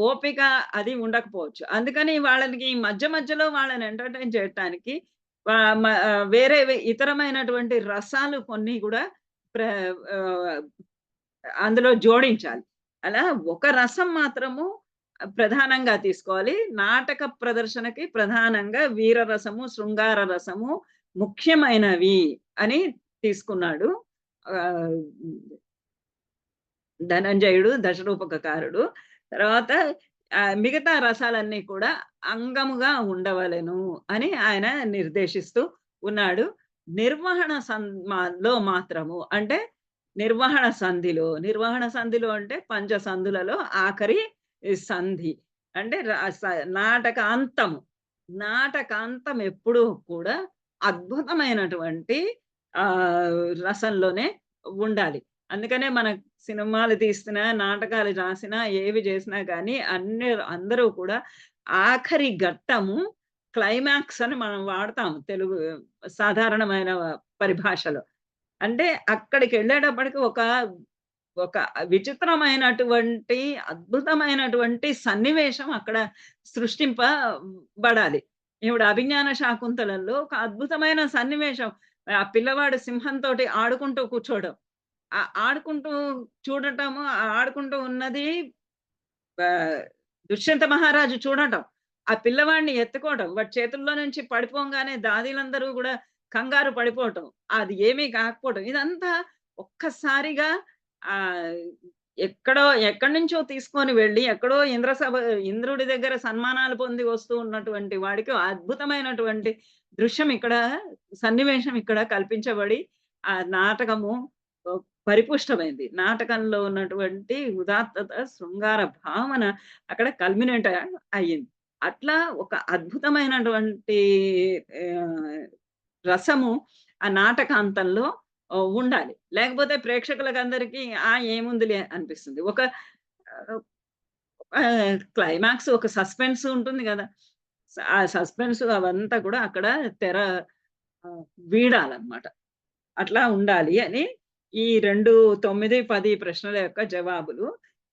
ఓపిక అది ఉండకపోవచ్చు. అందుకని వాళ్ళకి మధ్య మధ్యలో వాళ్ళని ఎంటర్‌టైన్ చేయటానికి వేరే ఇతరమైనటువంటి రసాలు కొన్ని గూడా ప్ర ఆహ్, అందులో జోడించాలి. అలా ఒక రసం మాత్రము ప్రధానంగా తీసుకోవాలి. నాటక ప్రదర్శనకి ప్రధానంగా వీరరసము, శృంగార రసము ముఖ్యమైనవి అని తీసుకున్నాడు. ఆహ్, ధనంజయుడు దశరూపకకారుడు. తర్వాత మిగతా రసాలన్నీ కూడా అంగముగా ఉండవలెను అని ఆయన నిర్దేశిస్తూ ఉన్నాడు. నిర్వహణ లో మాత్రము అంటే నిర్వహణ సంధిలో అంటే పంచ సంధులలో ఆఖరి సంధి. అంటే నాటకాంతము. నాటకాంతం ఎప్పుడూ కూడా అద్భుతమైనటువంటి రసంలోనే ఉండాలి. అందుకనే మన సినిమాలు తీస్తున్నా, నాటకాలు రాసినా, ఏవి చేసినా గానీ అందరూ కూడా ఆఖరి ఘట్టము క్లైమాక్స్ అని మనం వాడతాం తెలుగు సాధారణమైన పరిభాషలో. అంటే అక్కడికెళ్ళేటప్పటికి ఒక ఒక విచిత్రమైనటువంటి, అద్భుతమైనటువంటి సన్నివేశం అక్కడ సృష్టింపబడాలి. ఇప్పుడు 'అభిజ్ఞాన శాకుంతలంలో' ఒక అద్భుతమైన సన్నివేశం. ఆ పిల్లవాడు సింహంతోటి ఆడుకుంటూ కూర్చోవడం. ఆడుకుంటూ చూడటము, ఆడుకుంటూ ఉన్నది ఆహ్, దుష్యంత మహారాజు చూడటం. ఆ పిల్లవాడిని ఎత్తుకోవటం. వాడి చేతుల్లో నుంచి పడిపోంగానే దాదీలందరూ గూడా కంగారు పడిపోవటం. అది ఏమీ కాకపోవటం. ఇదంతా ఒక్కసారిగా ఆహ్, ఎక్కడి నుంచో తీసుకొని వెళ్లి, ఎక్కడో ఇంద్రుడి దగ్గర సన్మానాలు పొంది వస్తూ ఉన్నటువంటి వాడికి అద్భుతమైనటువంటి దృశ్యం ఇక్కడ సన్నివేశం ఇక్కడ కల్పించబడి, ఆ నాటకము పరిపుష్టమైంది. నాటకంలో ఉన్నటువంటి ఉదాత్తత, శృంగార భావన అక్కడ కల్మినేట్ అయ్యింది. అట్లా ఒక అద్భుతమైనటువంటి ఆహ్, రసము ఆ నాటకాంతంలో ఉండాలి. లేకపోతే ప్రేక్షకులకందరికీ ఏముందిలే అనిపిస్తుంది. ఒక క్లైమాక్స్ ఒక సస్పెన్స్ ఉంటుంది గదా! ఆ సస్పెన్స్ అవంతా కూడా అక్కడ తెర వీడాలన్నమాట. అట్లా ఉండాలి అని ఈ 2, 9, 10 ప్రశ్నల యొక్క జవాబులు.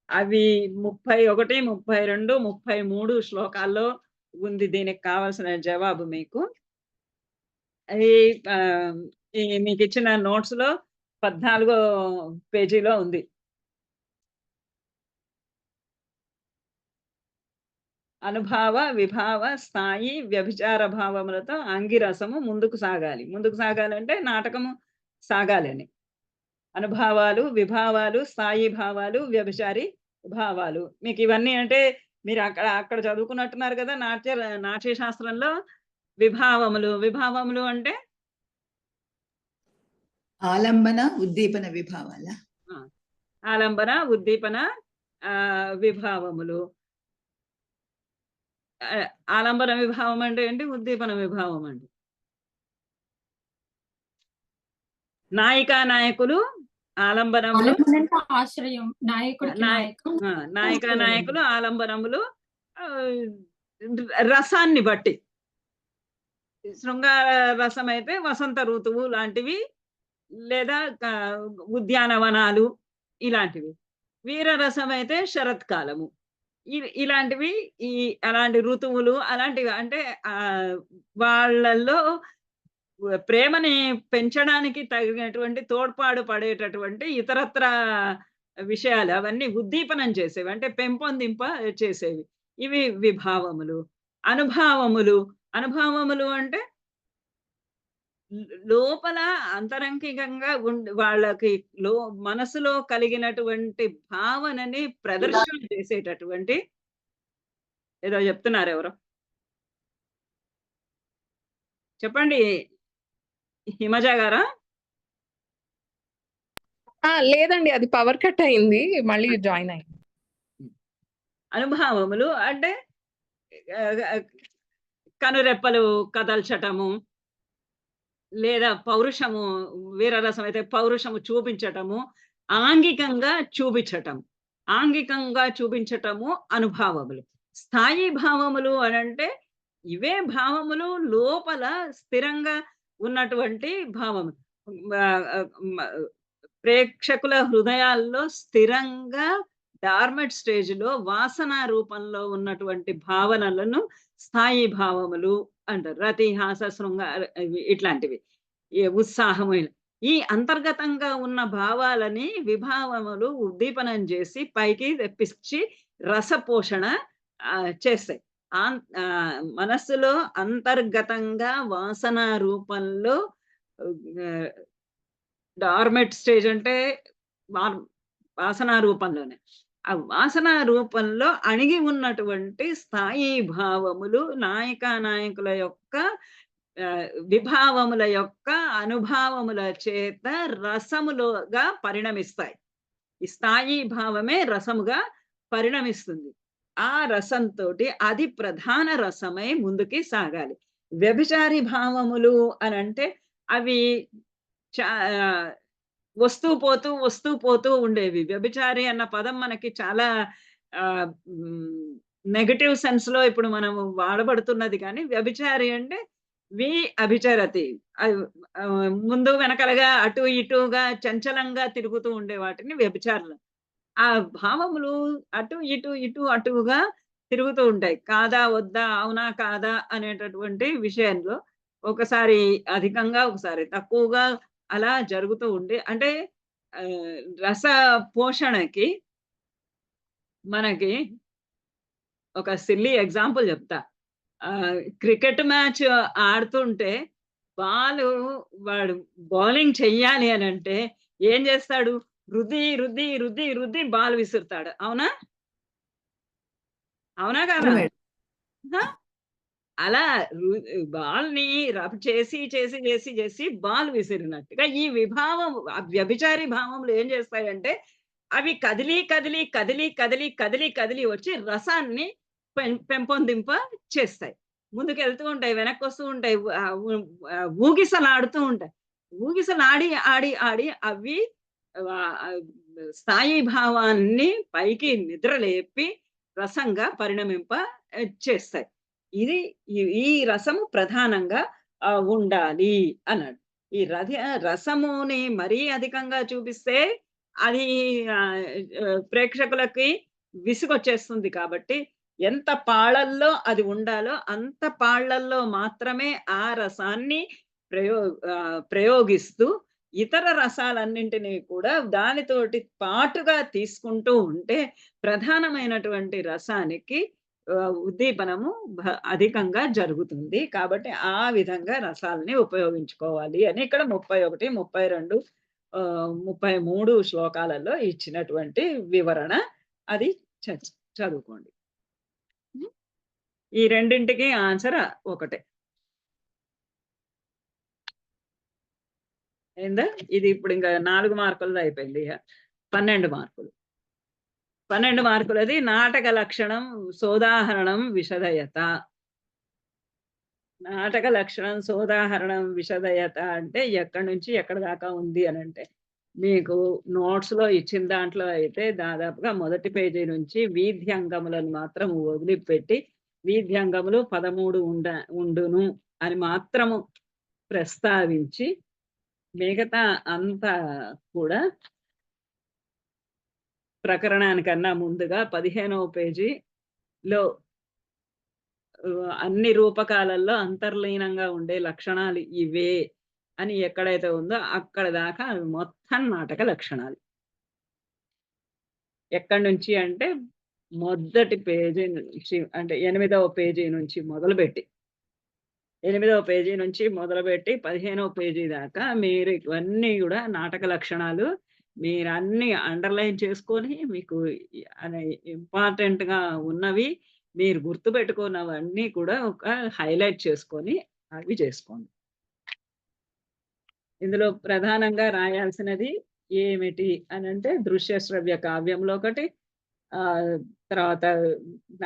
అవి 31, 32, 33 శ్లోకాల్లో ఉంది దీనికి కావాల్సిన జవాబు మీకు. అది ఈ మీకిచ్చిన నోట్స్‌లో 14 పేజీలో ఉంది. అనుభావ, విభావ, స్థాయి, వ్యభిచార భావములతో అంగిరసము ముందుకు సాగాలి. ముందుకు సాగాలంటే నాటకము సాగాలని. అనుభావాలు, విభావాలు, స్థాయి భావాలు, వ్యభిచారి భావాలు. మీకివన్నీ అంటే మీరు అక్కడ చదువుకున్నట్టున్నారు కదా! నాట్య శాస్త్రంలో విభావములు. విభావములు అంటే ఆలంబన, ఉద్దీపన విభావాలా? ఆలంబన, ఉద్దీపన, విభావములు. ఆలంబన విభావం అంటే ఏంటి? ఉద్దీపన విభావం అంటే నాయికా నాయకులు ఆలంబనములు, ఆలంబనంటే ఆశ్రయం, నాయకుడికి నాయకం, నాయికా నాయకులు ఆలంబనములు రసాన్ని బట్టి. శృంగార రసం అయితే వసంత ఋతువు లాంటివి, లేదా ఉద్యానవనాలు ఇలాంటివి. వీరరసం అయితే శరత్కాలము. ఇలాంటివి అలాంటి ఋతువులు అలాంటివి అంటే వాళ్ళల్లో ప్రేమని పెంచడానికి తగినటువంటి తోడ్పాటు పడేటటువంటి ఇతరత్ర విషయాలు అవన్నీ ఉద్దీపనం చేసేవి, అంటే పెంపొందింప చేసేవి. ఇవి విభావములు. అనుభావములు అంటే లోపల అంతరంగికంగా వాళ్ళకి మనసులో కలిగినటువంటి భావనని ప్రదర్శన చేసేటటువంటి ఏదో చెప్తున్నారు ఎవరో చెప్పండి. హిమజ గారా? లేదండి, అది పవర్ కట్ అయింది, మళ్ళీ జాయిన్ అయింది. అనుభావములు అంటే కనురెప్పలు కదల్చటము, లేదా పౌరుషము, వీరరసం అయితే పౌరుషము చూపించటము, ఆంగికంగా చూపించటము అనుభావములు. స్థాయి భావములు అనంటే ఇవే భావములు లోపల స్థిరంగా ఉన్నటువంటి భావము, ప్రేక్షకుల హృదయాల్లో స్థిరంగా డార్మెట్ స్టేజ్‌లో వాసన రూపంలో ఉన్నటువంటి భావనలను స్థాయి భావములు అంటారు. రతి, హాస, శృంగార ఇట్లాంటివి. ఉత్సాహము ఈ అంతర్గతంగా ఉన్న భావాలని విభావములు ఉద్దీపనం చేసి పైకి తెప్పించి రసపోషణ చేస్తాయి. మనస్సులో అంతర్గతంగా వాసన రూపంలో డార్మెట్ స్టేజ్ అంటే వాసన రూపంలోనే. ఆ వాసన రూపంలో అణిగి ఉన్నటువంటి స్థాయి భావములు నాయకా నాయకుల యొక్క విభావముల యొక్క అనుభావముల చేత రసములుగా పరిణమిస్తాయి. ఈ స్థాయి భావమే రసముగా పరిణమిస్తుంది. ఆ రసంతోటి అది ప్రధాన రసమై ముందుకి సాగాలి. వ్యభిచారి భావములు అనంటే అవి వస్తూ పోతూ ఉండేవి. వ్యభిచారి అన్న పదం మనకి చాలా నెగటివ్ సెన్స్ లో ఇప్పుడు మనం వాడబడుతున్నది. కానీ వ్యభిచారి అంటే అభిచరతి, ముందు వెనకలగా అటు ఇటుగా చంచలంగా తిరుగుతూ ఉండే వాటిని వ్యభిచారులు. ఆ భావములు ఇటు అటుగా తిరుగుతూ ఉంటాయి. కాదా వద్దా, అవునా కాదా అనేటటువంటి విషయంలో ఒకసారి అధికంగా ఒకసారి తక్కువగా అలా జరుగుతూ ఉండే, అంటే రస పోషణకి మనకి ఒక సిల్లీ ఎగ్జాంపుల్ చెప్తా. క్రికెట్ మ్యాచ్ ఆడుతుంటే వాడు బౌలింగ్ చెయ్యాలి అని అంటే ఏం చేస్తాడు? రుద్ది బాల్ విసురుతాడు. అవునా కాదా? అలా బాల్‌ని రబ్ చేసి బాల్ విసిరినట్టుగా ఈ వ్యభిచారి భావములు ఏం చేస్తాయంటే అవి కదిలి వచ్చి రసాన్ని పెంపొందింప చేస్తాయి. ముందుకెళ్తూ ఉంటాయి, వెనక్కి వస్తూ ఉంటాయి, ఊగిసలాడుతూ ఉంటాయి. ఊగిసలాడి ఆడి అవి స్థాయి భావాన్ని పైకి నిద్రలేపి రసంగా పరిణమింప చేస్తాయి. ఈ రసము ప్రధానంగా ఉండాలి అన్నాడు. ఈ రసముని మరీ అధికంగా చూపిస్తే అది ప్రేక్షకులకి విసుగొచ్చేస్తుంది కాబట్టి ఎంత పాళ్ళల్లో అది ఉండాలో అంత పాళ్ళల్లో మాత్రమే ఆ రసాన్ని ప్రయోగిస్తూ ఇతర రసాలన్నింటినీ కూడా దానితోటి పాటుగా తీసుకుంటూ ఉంటే ప్రధానమైనటువంటి రసానికి ఉద్దీపనము అధికంగా జరుగుతుంది. కాబట్టి ఆ విధంగా రసాలని ఉపయోగించుకోవాలి అని ఇక్కడ 31, 32, 33 శ్లోకాలలో ఇచ్చినటువంటి వివరణ అది చదువుకోండి. ఈ రెండింటికి ఆన్సర్ ఒకటే. ఏందా ఇది ఇప్పుడు ఇంకా 4 మార్కులది అయిపోయింది. 12 మార్కులు. 12 మార్కులది నాటక లక్షణం సోదాహరణం విషదయత. నాటక లక్షణం సోదాహరణం విషదయత అంటే ఎక్కడి నుంచి ఎక్కడి దాకా ఉంది అని అంటే మీకు నోట్స్ లో ఇచ్చిన దాంట్లో అయితే దాదాపుగా మొదటి పేజీ నుంచి వీధ్యంగములను మాత్రం వదిలిపెట్టి వీధ్యంగములు 13 ఉండును అని మాత్రము ప్రస్తావించి మిగతా అంతా కూడా ప్రకరణానికన్నా ముందుగా 15వ పేజీలో అన్ని రూపకాలలో అంతర్లీనంగా ఉండే లక్షణాలు ఇవే అని ఎక్కడైతే ఉందో అక్కడ దాకా అవి మొత్తం నాటక లక్షణాలు. ఎక్కడి నుంచి అంటే మొదటి పేజీ నుంచి అంటే 8వ పేజీ నుంచి మొదలుపెట్టి 8వ పేజీ నుంచి మొదలుపెట్టి 15వ పేజీ దాకా మీరు ఇవన్నీ కూడా నాటక లక్షణాలు మీరు అన్ని అండర్లైన్ చేసుకొని మీకు ఇంపార్టెంట్ గా ఉన్నవి మీరు గుర్తుపెట్టుకున్నవన్నీ కూడా ఒక హైలైట్ చేసుకొని అవి చేసుకోండి. ఇందులో ప్రధానంగా రాయాల్సినది ఏమిటి అని అంటే దృశ్య శ్రవ్య కావ్యంలో ఒకటి, తర్వాత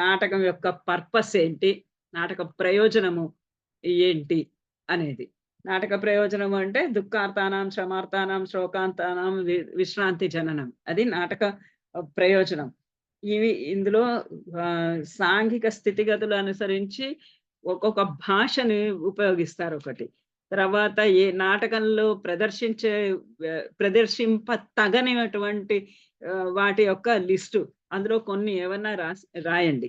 నాటకం యొక్క పర్పస్ ఏంటి, నాటక ప్రయోజనము ఏంటి అనేది. నాటక ప్రయోజనం అంటే దుఃఖార్తానాం శ్రమార్తానాం శోకాంతానాం విశ్రాంతి జననం, అది నాటక ప్రయోజనం. ఇవి ఇందులో సాంఘిక స్థితిగతులు అనుసరించి ఒక్కొక్క భాషని ఉపయోగిస్తారు ఒకటి. తర్వాత ఏ నాటకంలో ప్రదర్శింప తగనినటువంటి వాటి యొక్క లిస్టు అందులో కొన్ని ఏమన్నా రాయండి.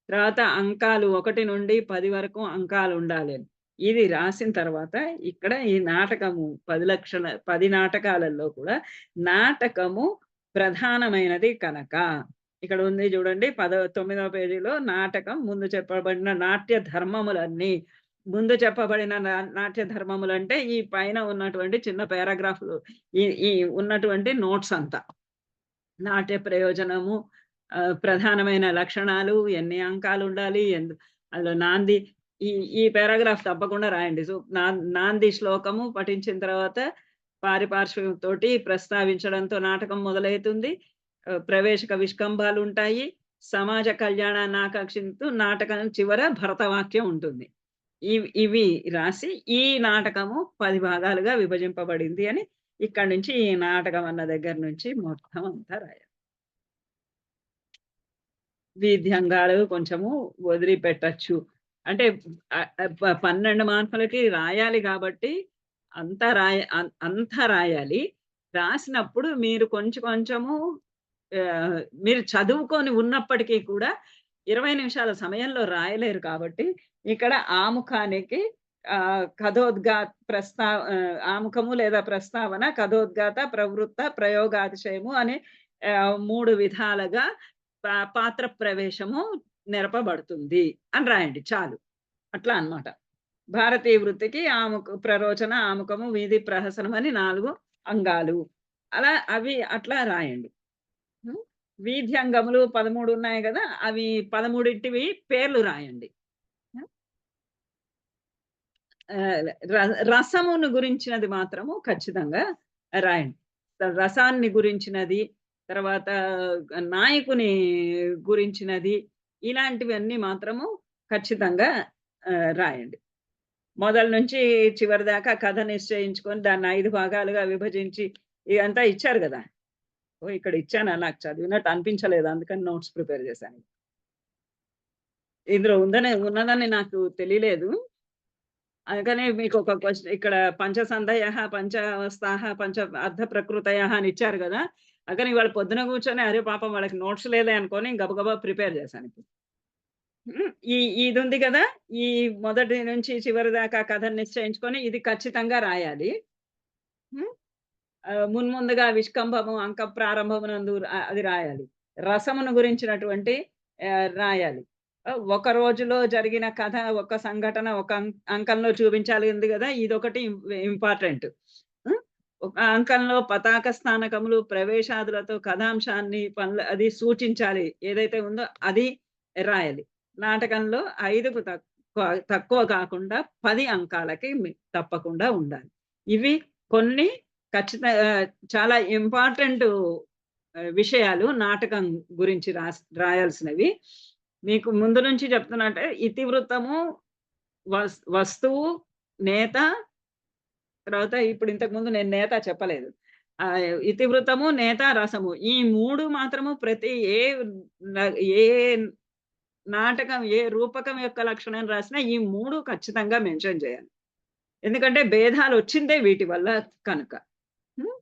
తర్వాత అంకాలు 1 నుండి 10 వరకు అంకాలు ఉండాలి. ఇది రాసిన తర్వాత ఇక్కడ ఈ నాటకము 10 నాటకాలలో కూడా నాటకము ప్రధానమైనది కనుక ఇక్కడ ఉంది చూడండి 19వ పేజీలో నాటకం ముందు చెప్పబడిన నాట్య ధర్మములన్నీ. ముందు చెప్పబడిన నాట్య ధర్మములు అంటే ఈ పైన ఉన్నటువంటి చిన్న పారాగ్రాఫ్లు ఈ ఉన్నటువంటి నోట్స్ అంతా. నాట్య ప్రయోజనము, ప్రధానమైన లక్షణాలు, ఎన్ని అంకాలు ఉండాలి, అందులో నాంది, ఈ పారాగ్రాఫ్ తప్పకుండా రాయండి. సో నాంది శ్లోకము పఠించిన తర్వాత పారిపార్శ్వం తోటి ప్రస్తావించడంతో నాటకం మొదలవుతుంది. ప్రవేశక విష్కంభాలు ఉంటాయి. సమాజ కళ్యాణాన్ని ఆకాంక్షిస్తూ నాటకం చివర భరతవాక్యం ఉంటుంది. ఇవి రాసి ఈ నాటకము 10 భాగాలుగా విభజింపబడింది అని ఇక్కడి నుంచి ఈ నాటకం అన్న దగ్గర నుంచి మొత్తం అంతా రాయాలి. వీధ్యంగాలు కొంచెము వదిలిపెట్టచ్చు. అంటే 12 మార్కులకి రాయాలి కాబట్టి అంతా రాయాలి. రాసినప్పుడు మీరు కొంచెము మీరు చదువుకొని ఉన్నప్పటికీ కూడా 20 నిమిషాల సమయంలో రాయలేరు కాబట్టి ఇక్కడ ఆముఖానికి ఆముఖము లేదా ప్రస్తావన, కథోద్గాత, ప్రవృత్త, ప్రయోగాతిశయము అనే 3 విధాలుగా పాత్ర ప్రవేశము నెరపబడుతుంది అని రాయండి చాలు. అట్లా అన్నమాట. భారతీయ వృత్తికి ప్రరోచన, ఆముఖము, వీధి ప్రహసనం అని 4 అంగాలు. అలా అవి అట్లా రాయండి. వీధ్యంగములు 13 ఉన్నాయి కదా, అవి 13టివి పేర్లు రాయండి. రసమును గురించినది మాత్రము ఖచ్చితంగా రాయండి. రసాన్ని గురించినది, తర్వాత నాయకుని గురించినది, ఇలాంటివన్నీ మాత్రము ఖచ్చితంగా రాయండి. మొదల నుంచి చివరి దాకా కథ నిశ్చయించుకొని దాన్ని 5 భాగాలుగా విభజించి ఇదంతా ఇచ్చారు కదా. ఇక్కడ ఇచ్చానా, నాకు చదివినట్టు అనిపించలేదు, అందుకని నోట్స్ ప్రిపేర్ చేశాను. ఇందులో ఉన్నదని నాకు తెలియలేదు. అందుకని మీకు ఒక క్వెషన్ ఇక్కడ పంచసంధయః, పంచావస్థాః, పంచ అర్ధ ప్రకృతయః అని ఇచ్చారు గదా! అందుకని ఇవాళ పొద్దున కూర్చొని అరే పాపం వాళ్ళకి నోట్స్ లేదే అనుకోని గబగబా ప్రిపేర్ చేశానిప్పుడు. ఇదుంది గదా! ఈ మొదటి నుంచి చివరి దాకా కథను నిశ్చయించుకొని ఇది ఖచ్చితంగా రాయాలి. హ్మ్. మున్ముందుగా విష్కంభము అంక ప్రారంభమునందు అది రాయాలి. రసమును గురించినటువంటి రాయాలి. ఒక రోజులో జరిగిన కథ, ఒక సంఘటన ఒక అంకంలో చూపించాలి ఉంది గదా! ఇదొకటి ఇంపార్టెంట్. హ్మ్. ఒక అంకంలో పతాక స్థానకములు, ప్రవేశాదులతో కథాంశాన్ని అది సూచించాలి. ఏదైతే ఉందో అది రాయాలి. నాటకంలో 5కు తక్కువ కాకుండా 10 అంకాలకి తప్పకుండా ఉండాలి. ఇవి కొన్ని చాలా ఇంపార్టెంట్ విషయాలు నాటకం గురించి రాయాల్సినవి. మీకు ముందు నుంచి చెప్తున్నట్టే ఇతివృత్తము, వస్తువు, నేత, తర్వాత ఇప్పుడు ఇంతకుముందు నేను నేత చెప్పలేదు. ఇతివృత్తము, నేత, రసము ఈ 3 మాత్రము ప్రతి ఏ నాటకం, ఏ రూపకం యొక్క లక్షణం రాసినా ఈ 3 ఖచ్చితంగా మెన్షన్ చేయాలి. ఎందుకంటే భేదాలొచ్చిందే వీటి వల్ల కనుక. హ్మ్.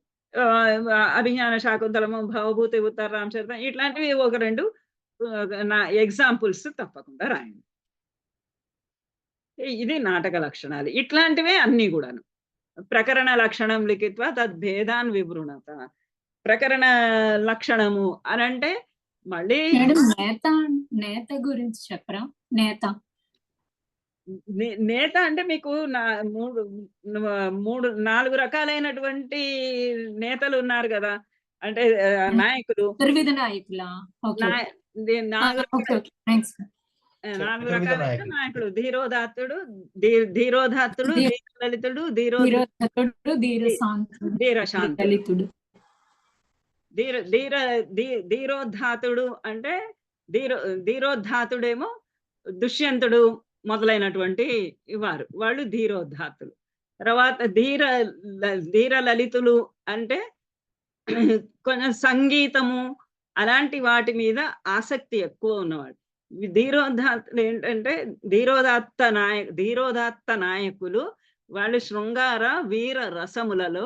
అభిజ్ఞాన శాకుంతలము, భవభూతి ఉత్తర రామచరితం ఇట్లాంటివి ఒక 2 ఎగ్జాంపుల్స్ తప్పకుండా రాయండి. ఇది నాటక లక్షణాలు. ఇట్లాంటివే అన్నీ గూడాను. ప్రకరణ లక్షణం లిఖిత్వా తద్భేదాన్ వివృణత. ప్రకరణ లక్షణము అనంటే మళ్ళీ మేడం నేత గురించి చెప్పరా? నేత. నేత అంటే మీకు 4 రకాలైనటువంటి నేతలున్నారు గదా! అంటే నాయకులు. త్రివిధ నాయకులా? Okay. Nayini the 4 okay. Okay. Thanks. 4 చతుర్విధ రకాలైన నాయకులు. నాయకులు. ధీరోదాత్తుడు, ధీరోదాత్తుడు, ధీ ధీరలలితుడు, ధీరోద్ధతుడు, ధీ ధీరశాంతుడు, ధీరశాంతుడు. లలితుడు. ధీర ధీర ధీ ధీరోద్ధాతుడు అంటే ధీరోద్ధాతుడేమో దుష్యంతుడు మొదలైనటువంటి వారు. వాళ్ళు ధీరోద్ధాతులు. తర్వాత ధీర లలితులు అంటే కొంచెం సంగీతము అలాంటి వాటి మీద ఆసక్తి ఎక్కువ ఉన్నవాడు. ధీరోదాత్తులు ఏంటంటే ధీరోదాత్త నాయకులు వాళ్ళు శృంగార, వీర రసములలో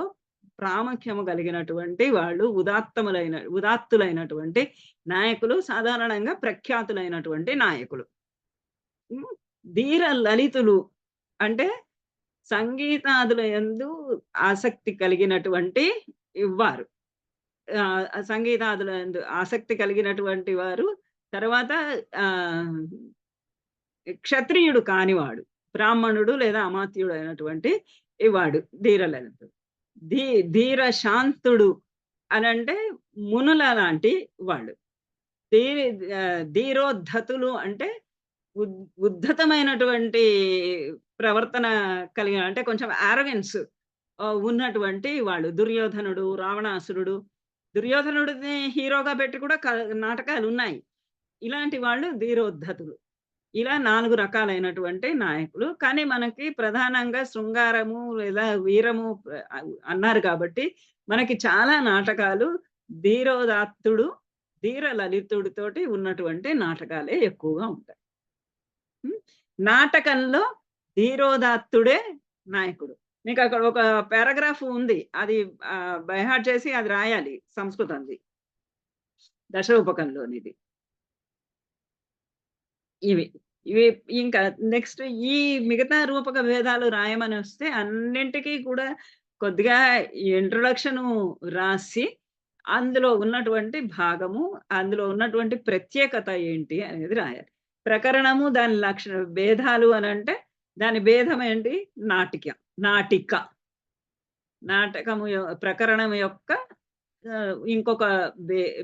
ప్రాముఖ్యము కలిగినటువంటి వాళ్ళు ఉదాత్తులైనటువంటి నాయకులు, సాధారణంగా ప్రఖ్యాతులైనటువంటి నాయకులు. ధీర లలితులు అంటే సంగీతాదుల యందు ఆసక్తి కలిగినటువంటి వారు. సంగీతాదుల యందు ఆసక్తి కలిగినటువంటి వారు. తర్వాత క్షత్రియుడు కానివాడు, బ్రాహ్మణుడు లేదా అమాత్యుడు అయినటువంటి వాడు ధీర లలితుడు. ధీర శాంతుడు అనంటే మునుల లాంటి వాళ్ళు. ధీరోద్ధతులు అంటే ఉద్ధతమైనటువంటి ప్రవర్తన కలిగిన అంటే కొంచెం యారగెన్స్ ఉన్నటువంటి వాళ్ళు. దుర్యోధనుడు, రావణాసురుడు. దుర్యోధనుడిని హీరోగా పెట్టి కూడా నాటకాలున్నాయి. ఇలాంటి వాళ్ళు ధీరోద్ధతులు. ఇలా 4 రకాలైనటువంటి నాయకులు. కానీ మనకి ప్రధానంగా శృంగారము లేదా వీరము అన్నారు కాబట్టి మనకి చాలా నాటకాలు ధీరోదాత్తుడు, ధీర లలితుడితోటి ఉన్నటువంటి నాటకాలే ఎక్కువగా ఉంటాయి. నాటకంలో ధీరోదాత్తుడే నాయకుడు. మీకు అక్కడ ఒక పారాగ్రాఫ్ ఉంది. అది బై హార్ట్ చేసి అది రాయాలి సంస్కృతంది. దశరూపకంలోనిది. ఇవి ఇంకా నెక్స్ట్ ఈ మిగతా రూపక భేదాలు రాయమని వస్తే అన్నింటికి కూడా కొద్దిగా ఇంట్రొడక్షను రాసి అందులో ఉన్నటువంటి భాగము, అందులో ఉన్నటువంటి ప్రత్యేకత ఏంటి అనేది రాయాలి. ప్రకరణము దాని భేదాలు అనంటే దాని భేదం ఏంటి? నాటిక. నాటకము ప్రకరణం యొక్క ఇంకొక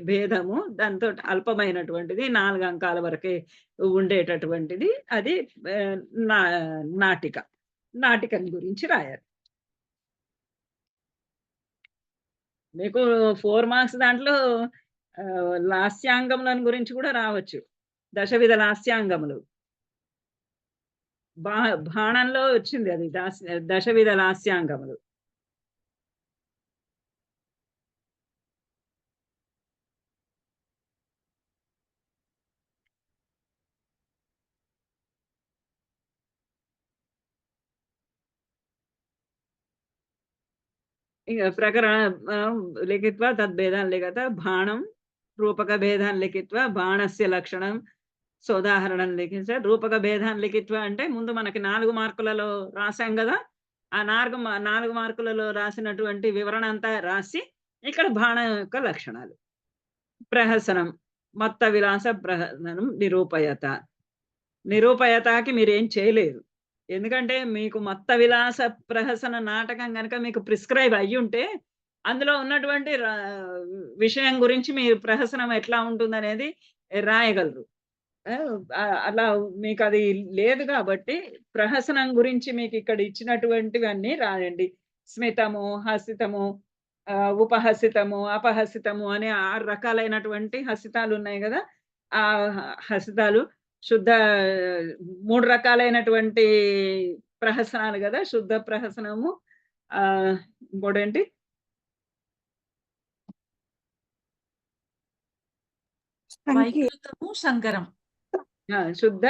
భేదము దాంతో అల్పమైనటువంటిది 4 అంకాల వరకే ఉండేటటువంటిది అది నాటికం గురించి రాయాలి. మీకు 4 మార్క్స్ దాంట్లో లాస్యాంగములను గురించి కూడా రావచ్చు. దశవిధ లాస్యాంగములు. బాణంలో వచ్చింది అది దశవిధ లాస్యాంగములు. ఇగ लिखित्वा तद्भेदान् लिखत बाणं रूपकभेदान् लिखित्वा बाणस्य लक्षणं సోదాహరణం లిఖించారు. రూపక భేదాన్ని లిఖిత్వ అంటే ముందు మనకి 4 మార్కులలో రాసాం గదా! ఆ 4 మార్కులలో రాసినటువంటి వివరణ అంతా రాసి, ఇక్కడ బాణం యొక్క లక్షణాలు. ప్రహసనం, మత్త విలాస ప్రహసనం, నిరూపయత. నిరూపయతకి మీరేం చేయలేదు. ఎందుకంటే మీకు మత్త విలాస ప్రహసన నాటకం గనక మీకు ప్రిస్క్రైబ్ అయ్యుంటే, అందులో ఉన్నటువంటి విషయం గురించి మీరు ప్రహసనం ఎట్లా ఉంటుందనేది రాయగలరు. అలా మీకది లేదు గాబట్టి, ప్రహసనం గురించి మీకిక్కడ ఇచ్చినటువంటివన్నీ రాయండి. స్మితము, హసితము, ఉపహసితము, అపహసితము అనే 6 రకాలైనటువంటి హసితాలున్నాయి గదా! ఆ హసితాలు, శుద్ధ 3 రకాలైనటువంటి ప్రహసనాలు గదా! శుద్ధ ప్రహసనము, ఇంకోటేంటి? వైకృతము, సంకరం. శుద్ధ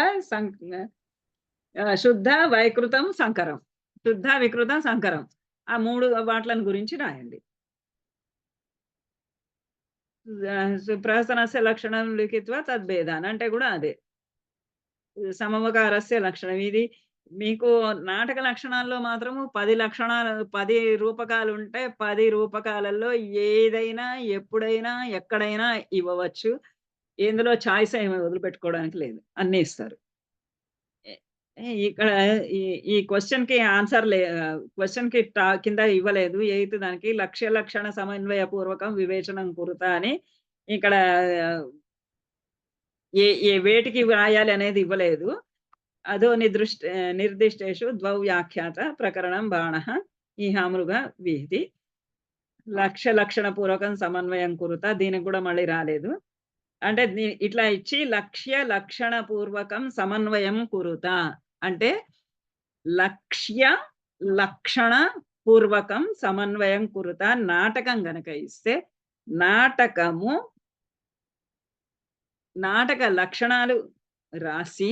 శుద్ధ, వైకృతం, సంకరం. శుద్ధ, వికృతం, సంకరం. ఆ 3 వాట్లను గురించి రాయండి. ప్రహసనస్య లక్షణం లిఖిత్వా తద్భేదాన్ అంటే కూడా అదే. సమవకారస్య లక్షణం. ఇది మీకు నాటక లక్షణాల్లో మాత్రము 10 రూపకాలుంటే 10 రూపకాలలో ఏదైనా, ఎప్పుడైనా, ఎక్కడైనా ఇవ్వవచ్చు. ఇందులో చాయిస్ ఏమి వదిలిపెట్టుకోవడానికి లేదు. అన్నీ ఇస్తారు. ఇక్కడ ఈ క్వెషన్‌కి ఆన్సర్ క్వెషన్‌కి కింద ఇవ్వలేదు. ఎయిత్ దానికి లక్ష్య లక్షణ సమన్వయ పూర్వకం వివేచనం కురుత అని ఇక్కడ ఏ వేటికి వ్రాయాలి అనేది ఇవ్వలేదు. అదో నిర్దిష్టేషు ద్వౌ వ్యాఖ్యాత ప్రకరణం బాణః ఈహామృగ విహితి. లక్ష్య లక్షణ పూర్వకం సమన్వయం కురుత దీనికి కూడా మళ్ళీ రాలేదు. అంటే ఇట్లా ఇచ్చి లక్ష్య లక్షణ పూర్వకం సమన్వయం కురుత అంటే లక్ష్య లక్షణ పూర్వకం సమన్వయం కురుత నాటకం గనక ఇస్తే నాటక లక్షణాలు రాసి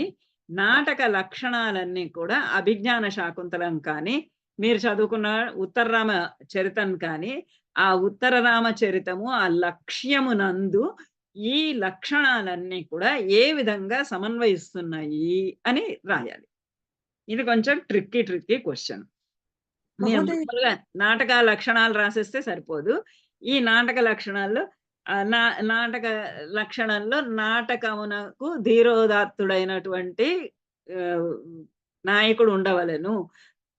నాటక లక్షణాలన్నీ కూడా అభిజ్ఞాన శాకుంతలం కానీ మీరు చదువుకున్న ఉత్తరరామ చరితం కానీ ఆ ఉత్తరరామ చరితము ఆ లక్ష్యమునందు ఈ లక్షణాలన్నీ కూడా ఏ విధంగా సమన్వయిస్తున్నాయి అని రాయాలి. ఇది కొంచెం ట్రిక్కీ క్వెషన్. మీరు మామూలుగా నాటక లక్షణాలు రాసేస్తే సరిపోదు. ఈ నాటక లక్షణాల్లో నాటక లక్షణంలో నాటకమునకు ధీరోదాత్తుడైనటువంటి నాయకుడు ఉండవలెను.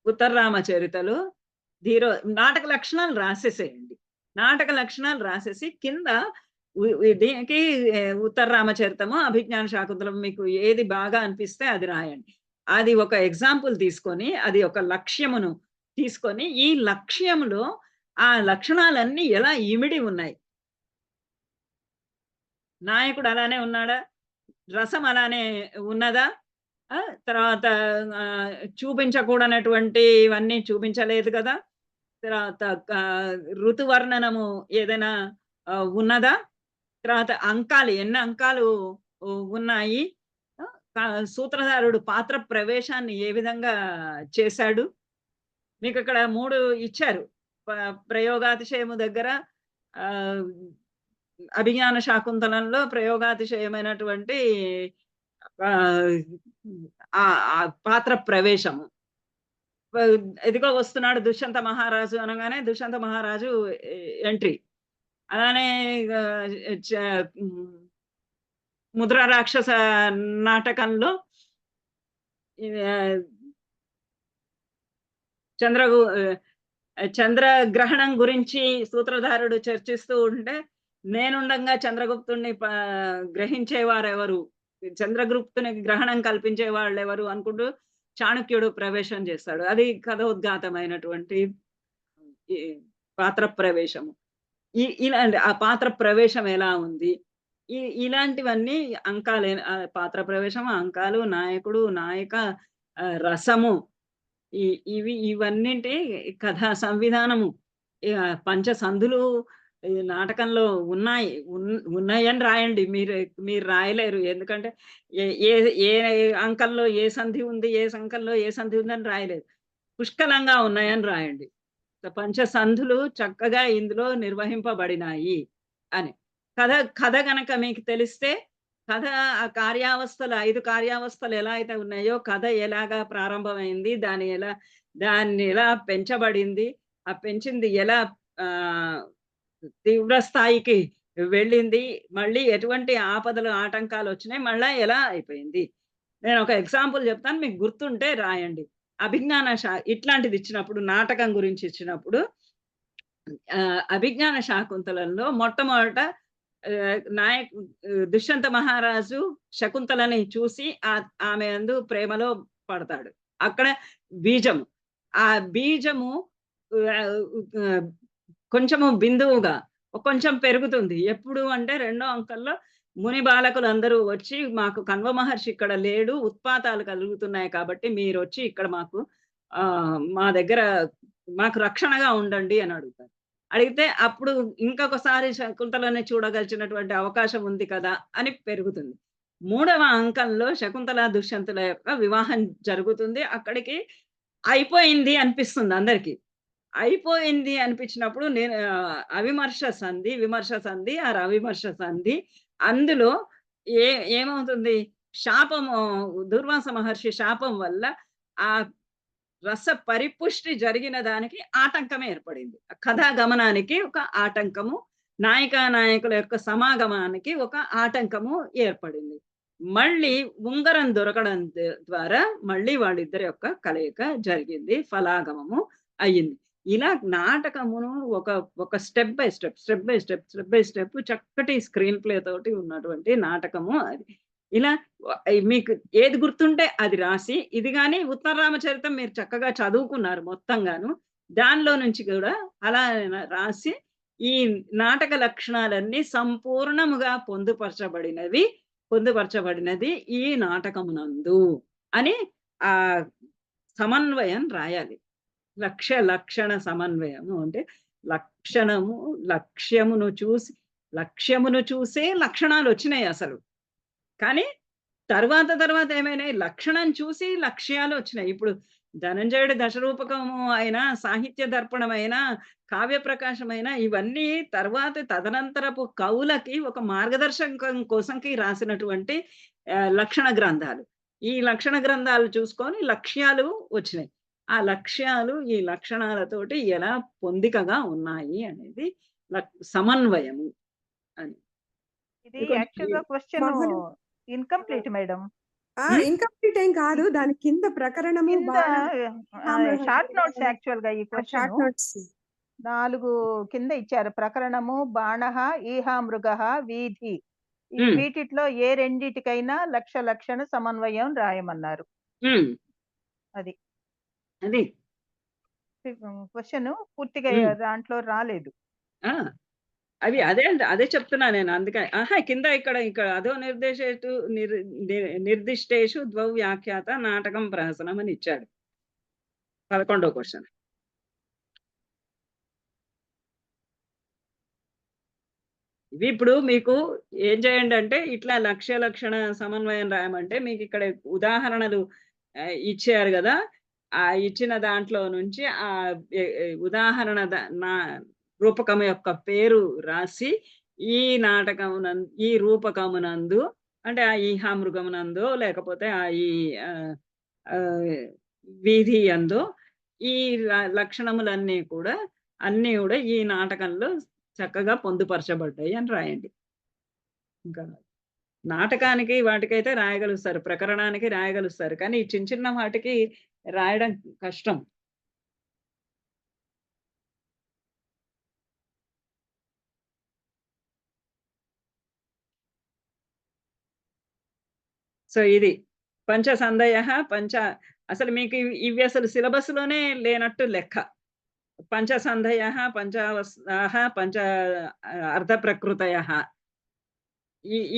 ఉత్తరరామ చరితలో నాటక లక్షణాలు రాసేసేయండి. నాటక లక్షణాలు రాసేసి కింద దీనికి ఉత్తరరామచరితము, అభిజ్ఞాన శాకుంతలం మీకు ఏది బాగా అనిపిస్తే అది రాయండి. అది ఒక ఎగ్జాంపుల్ తీసుకొని, అది ఒక లక్ష్యమును తీసుకొని, ఈ లక్ష్యములో ఆ లక్షణాలన్నీ ఎలా ఇమిడి ఉన్నాయి. నాయకుడు అలానే ఉన్నాడా? రసం అలానే ఉన్నదా? తర్వాత చూపించకూడనటువంటి ఇవన్నీ చూపించలేదు కదా! తర్వాత ఋతువర్ణనము ఏదైనా ఉన్నదా? తర్వాత ఎన్ని అంకాలు ఉన్నాయి? సూత్రధారుడు పాత్ర ప్రవేశాన్ని ఏ విధంగా చేశాడు? మీకు ఇక్కడ 3 ఇచ్చారు. ప్రయోగాతిశయము దగ్గర అభిజ్ఞాన శాకుంతలంలో ప్రయోగాతిశయమైనటువంటి పాత్ర ప్రవేశము. ఇదిగో వస్తున్నాడు దుష్యంత మహారాజు అనగానే దుష్యంత మహారాజు ఎంట్రీ. అలానే ముద్ర రాక్షస నాటకంలో చంద్రగ్రహణం గురించి సూత్రధారుడు చర్చిస్తూ ఉంటే నేనుండంగా చంద్రగుప్తుడిని గ్రహించేవారెవరు, చంద్రగుప్తుని గ్రహణం కల్పించే వాళ్ళెవరు అనుకుంటూ చాణక్యుడు ప్రవేశం చేస్తాడు. అది కథోద్ఘాతమైనటువంటి పాత్ర ప్రవేశము. ఇలాంటి ఆ పాత్ర ప్రవేశం ఎలా ఉంది, ఇలాంటివన్నీ అంకాలే. పాత్ర ప్రవేశం, అంకాలు, నాయకుడు, నాయిక, రసము, ఇవన్నింటి కథా సంవిధానము, పంచసంధులు నాటకంలో ఉన్నాయని రాయండి. మీరు రాయలేరు. ఎందుకంటే ఏ అంకంలో ఏ సంధి ఉంది, ఏ సంఖ్యలో ఏ సంధి ఉందని రాయలేదు. పుష్కలంగా ఉన్నాయని రాయండి. పంచసంధులు చక్కగా ఇందులో నిర్వహింపబడినాయి అని. కథ గనక మీకు తెలిస్తే కథ ఆ కార్యావస్థలు 5 కార్యావస్థలు ఎలా అయితే ఉన్నాయో, కథ ఎలాగా ప్రారంభమైంది, దాన్ని ఎలా పెంచబడింది, ఆ పెంచింది ఎలా తీవ్ర స్థాయికి వెళ్ళింది, మళ్ళీ ఎటువంటి ఆపదలు, ఆటంకాలొచ్చినాయి, మళ్ళా ఎలా అయిపోయింది. నేను ఒక ఎగ్జాంపుల్ చెప్తాను, మీకు గుర్తుంటే రాయండి. అభిజ్ఞాన ఇట్లాంటిది ఇచ్చినప్పుడు, నాటకం గురించి ఇచ్చినప్పుడు అభిజ్ఞాన శాకుంతలంలో మొట్టమొదట దుష్యంత మహారాజు శకుంతలని చూసి ఆమె యందు ప్రేమలో పడతాడు. అక్కడ బీజము. ఆ బీజము కొంచెము బిందువుగా కొంచెం పెరుగుతుంది. ఎప్పుడు అంటే రెండో అంకంలో ముని బాలకులందరూ వచ్చి, మాకు కణ్వ మహర్షి ఇక్కడ లేడు, ఉత్పాతాలు కలుగుతున్నాయి కాబట్టి మీరొచ్చి ఇక్కడ మా దగ్గర మాకు రక్షణగా ఉండండి అని అడుగుతారు. అడిగితే అప్పుడు ఇంకొకసారి శకుంతలని చూడగలిగినటువంటి అవకాశం ఉంది కదా అని పెరుగుతుంది. 3వ అంకంలో శకుంతల దుష్యంతుల యొక్క వివాహం జరుగుతుంది. అక్కడికి అయిపోయింది అనిపిస్తుంది అందరికి. అయిపోయింది అనిపించినప్పుడు నేను అవిమర్శ సంధి, విమర్శ సంధి, అవిమర్శ సంధి, అందులో ఏమవుతుంది, శాపము, దుర్వాస మహర్షి శాపం వల్ల ఆ రస పరిపుష్టి జరిగిన దానికి ఆటంకం ఏర్పడింది. కథా గమనానికి ఒక ఆటంకము, నాయకుల యొక్క సమాగమానికి ఒక ఆటంకము ఏర్పడింది. మళ్ళీ ఉంగరం దొరకడం ద్వారా మళ్ళీ వాళ్ళిద్దరి యొక్క కలయిక జరిగింది, ఫలాగమము అయ్యింది. ఇలా నాటకమును ఒక స్టెప్ బై స్టెప్ చక్కటి స్క్రీన్ ప్లే తోటి ఉన్నటువంటి నాటకము అది. ఇలా మీకు ఏది గుర్తుంటే అది రాసి, ఇది గాని ఉత్తర రామచరితం మీరు చక్కగా చదువుకున్నారు మొత్తంగాను, దానిలో నుంచి కూడా అలా రాసి ఈ నాటక లక్షణాలన్నీ సంపూర్ణముగా పొందుపరచబడినది ఈ నాటకమునందు అని ఆ సమన్వయం రాయాలి. లక్షణ సమన్వయము అంటే లక్ష్యమును చూసే లక్షణాలు వచ్చినాయి అసలు. కానీ తర్వాత ఏమైనాయి, లక్షణం చూసి లక్ష్యాలు వచ్చినాయి. ఇప్పుడు ధనంజయుడి దశరూపకము అయినా, సాహిత్య దర్పణమైనా, కావ్య ప్రకాశమైనా, ఇవన్నీ తదనంతరపు కవులకి ఒక మార్గదర్శకం కోసంకి రాసినటువంటి లక్షణ గ్రంథాలు. ఈ లక్షణ గ్రంథాలు చూసుకొని లక్ష్యాలు వచ్చినాయి. ఆ లక్ష్యాలు ఈ లక్షణాలతోటి ఎలా పొందికగా ఉన్నాయి అనేది సమన్వయము అని. ఇది యాక్చువల్ గా క్వశ్చన్ ఇన్కంప్లీట్ మేడం. ఇన్కంప్లీట్ ఏం కాదు, దాని కింద ప్రకరణము షార్ట్ నోట్స్. యాక్చువల్ గా ఈ క్వశ్చన్ 4 కింద ఇచ్చారు. ప్రకరణము, బాణః, ఈహా మృగః, వీధి. వీటిలో ఏ రెండిటికైనా లక్షణ సమన్వయం రాయమన్నారు. అది క్వశ్చన్ పూర్తిగా దాంట్లో రాలేదు. అదే చెప్తున్నా నేను. అందుకని కింద ఇక్కడ అదో నిర్దిష్టేషు ద్వౌ వ్యాఖ్యాత నాటకం ప్రహసనం అని ఇచ్చాడు. 11వ క్వశ్చన్. ఇవి ఇప్పుడు మీకు ఏం చేయండి అంటే, ఇట్లా లక్షణ సమన్వయం రాయమంటే మీకు ఇక్కడ ఉదాహరణలు ఇచ్చారు కదా, ఆ ఇచ్చిన దాంట్లో నుంచి ఆ ఉదాహరణ రూపకం యొక్క పేరు రాసి, ఈ నాటకమునందు, ఈ రూపకమునందు అంటే ఆ ఈహామృగమునందో లేకపోతే ఈ వీధి అందో ఈ లక్షణములన్నీ కూడా ఈ నాటకంలో చక్కగా పొందుపరచబడ్డాయి అని రాయండి. ఇంకా నాటకానికి వాటికైతే రాయగలుగుతారు, ప్రకరణానికి రాయగలుగుతారు, కానీ ఈ చిన్న వాటికి రాయడం కష్టం. సో ఇది పంచసంధయ అసలు మీకు ఇవి అసలు సిలబస్ లోనే లేనట్టు లెక్క. పంచసంధయ, పంచావస్థాః, పంచ అర్ధ ప్రకృతయ,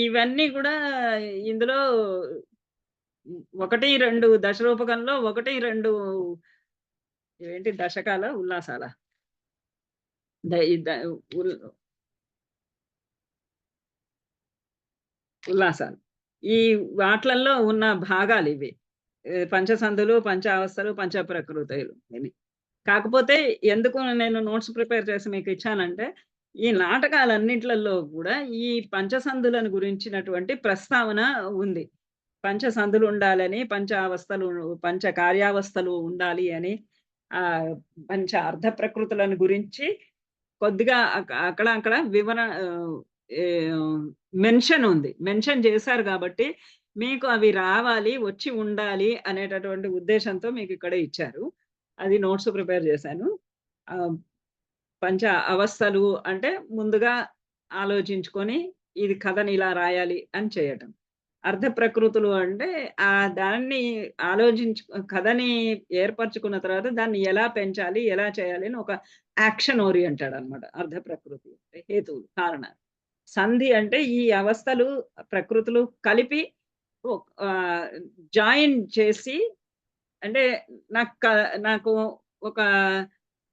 ఇవన్నీ కూడా ఇందులో 1, 2 దశరూపకంలో 1, 2 ఏంటి దశకాల ఉల్లాసాల ఉల్లాసాలు, ఈ వాట్లల్లో ఉన్న భాగాలు ఇవి. పంచసంధులు, పంచావస్థలు, పంచ ప్రకృతులు. కాకపోతే ఎందుకు నేను నోట్స్ ప్రిపేర్ చేసి మీకు ఇచ్చానంటే, ఈ నాటకాలన్నిట్లల్లో కూడా ఈ పంచసందులను గురించినటువంటి ప్రస్తావన ఉంది. పంచసందులు ఉండాలని, పంచ కార్యావస్థలు ఉండాలి అని, పంచ అర్ధ ప్రకృతులను గురించి కొద్దిగా అక్కడ మెన్షన్ ఉంది. మెన్షన్ చేశారు కాబట్టి మీకు అవి రావాలి, వచ్చి ఉండాలి అనేటటువంటి ఉద్దేశంతో మీకు ఇక్కడ ఇచ్చారు. అది నోట్స్ ప్రిపేర్ చేశాను. పంచ అవస్థలు అంటే ముందుగా ఆలోచించుకొని ఇది కథని ఇలా రాయాలి అని చేయటం. అర్ధ ప్రకృతులు అంటే దాన్ని కథని ఏర్పరచుకున్న తర్వాత దాన్ని ఎలా పెంచాలి, ఎలా చేయాలి అని ఒక యాక్షన్ ఓరియంటెడ్ అన్నమాట అర్ధ ప్రకృతి అంటే హేతువులు, కారణాలు. సంధి అంటే ఈ అవస్థలు ప్రకృతులు కలిపి జాయిన్ చేసి, అంటే నాకు ఒక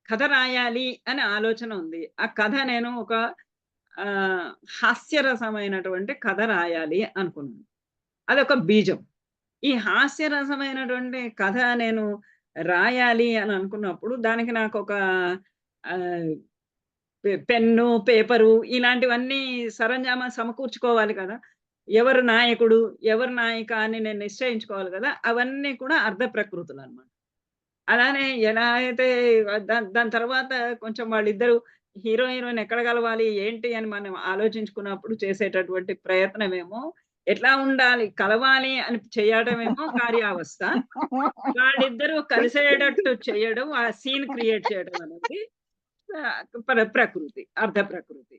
కథ రాయాలి అనే ఆలోచన ఉంది. ఆ కథ నేను ఒక హాస్యరసమైనటువంటి కథ రాయాలి అనుకున్నాను. అదొక బీజం. ఈ హాస్యరసమైనటువంటి కథ నేను రాయాలి అని అనుకున్నప్పుడు దానికి నాకు ఒక పెన్ను, పేపరు ఇలాంటివన్నీ సరంజామా సమకూర్చుకోవాలి కదా! ఎవరు నాయకుడు, ఎవరు నాయిక అని నేను నిశ్చయించుకోవాలి కదా! అవన్నీ కూడా అర్ధ ప్రకృతులన్నమాట. అలానే ఎలా అయితే దాని తర్వాత కొంచెం వాళ్ళిద్దరూ హీరో, హీరోయిన్ ఎక్కడ కలవాలి, ఏంటి అని మనం ఆలోచించుకున్నప్పుడు చేసేటటువంటి ప్రయత్నమేమో ఎట్లా ఉండాలి, కలవాలి అని చేయడమేమో కార్యావస్థ. వాళ్ళిద్దరూ కలిసేటట్టు చేయడం, ఆ సీన్ క్రియేట్ చేయడం అనేది ప్రకృతి, అర్ధ ప్రకృతి.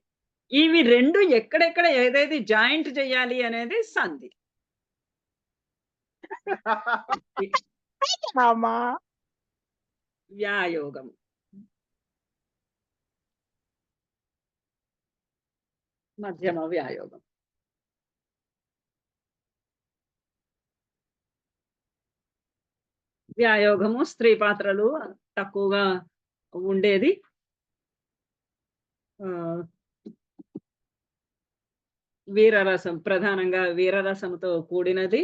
ఇవి 2 ఎక్కడెక్కడ ఏదైతే జాయింట్ చేయాలి అనేది సంధి. వ్యాయోగం. మధ్యమ వ్యాయోగం. వ్యాయోగము స్త్రీ పాత్రలు తక్కువగా ఉండేది. వీరరసం, ప్రధానంగా వీరరసంతో కూడినది.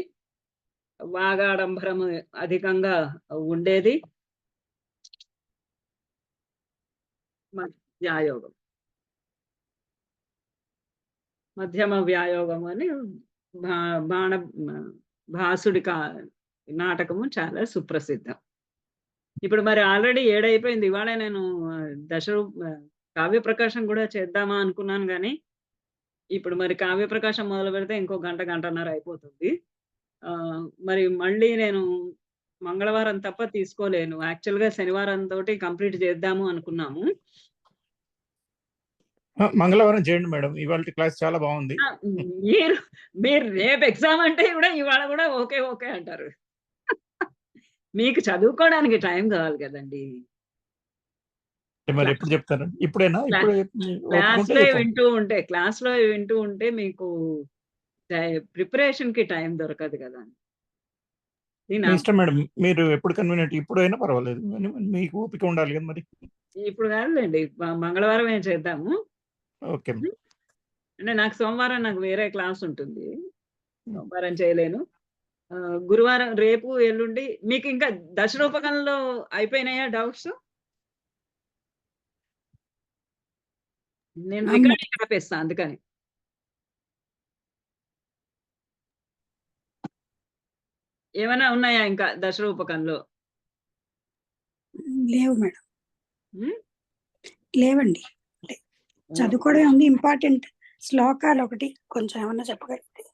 వాగాడంబరము అధికంగా ఉండేది. వ్యాయోగం, మధ్యమ వ్యాయోగం అని భాసుడి నాటకము చాలా సుప్రసిద్ధం. ఇప్పుడు మరి ఆల్రెడీ 7 అయిపోయింది. ఇవాళ నేను కావ్య ప్రకాశం కూడా చేద్దామా అనుకున్నాను గానీ, ఇప్పుడు మరి కావ్య ప్రకాశం మొదలు పెడితే ఇంకో గంట, గంటన్నర అయిపోతుంది. మరి మళ్ళీ నేను మంగళవారం తప్ప తీసుకోలేను. యాక్చువల్‌గా శనివారం తోటి కంప్లీట్ చేద్దాము అనుకున్నాము. మంగళవారం చేయండి మేడం. ఇవాల్టి క్లాస్ చాలా బాగుంది. మీరు రేపు ఎగ్జామ్ అంటే కూడా ఇవాళ కూడా ఓకే, ఓకే అంటారు. మీకు చదువుకోవడానికి టైం కావాలి కదండి. మరి ఎప్పుడు చెప్తారు? ఇప్పుడేనా? క్లాస్‌లో వింటూ ఉంటే మీకు ప్రిపరేషన్ కి టైం దొరకదు కదా. ఇష్టం మేడం. మీరు ఎప్పుడు కన్వీనియంట్, ఇప్పుడైనా పర్వాలేదు. మీకు ఓపిక ఉండాలి కదా మరి. ఇప్పుడు కాదులేండి, మంగళవారం ఏం చేద్దాము. ఓకే. అంటే నాకు సోమవారం నాకు వేరే క్లాస్ ఉంటుంది. సోమవారం చేయలేను. గురువారం, రేపు, ఎల్లుండి మీకు ఇంకా దశరూపకంలో అయిపోయినాయా డౌట్స్? నేను రికార్డింగ్ ఆపేస్తా అందుకని. ఏమైనా ఉన్నాయా ఇంకా దశరూపకంలో? లేవు మేడం. లేవండి. చదువుకోవడం ఉంది. ఇంపార్టెంట్ శ్లోకాలు ఒకటి కొంచెం ఏమన్నా చెప్పగలిగితే.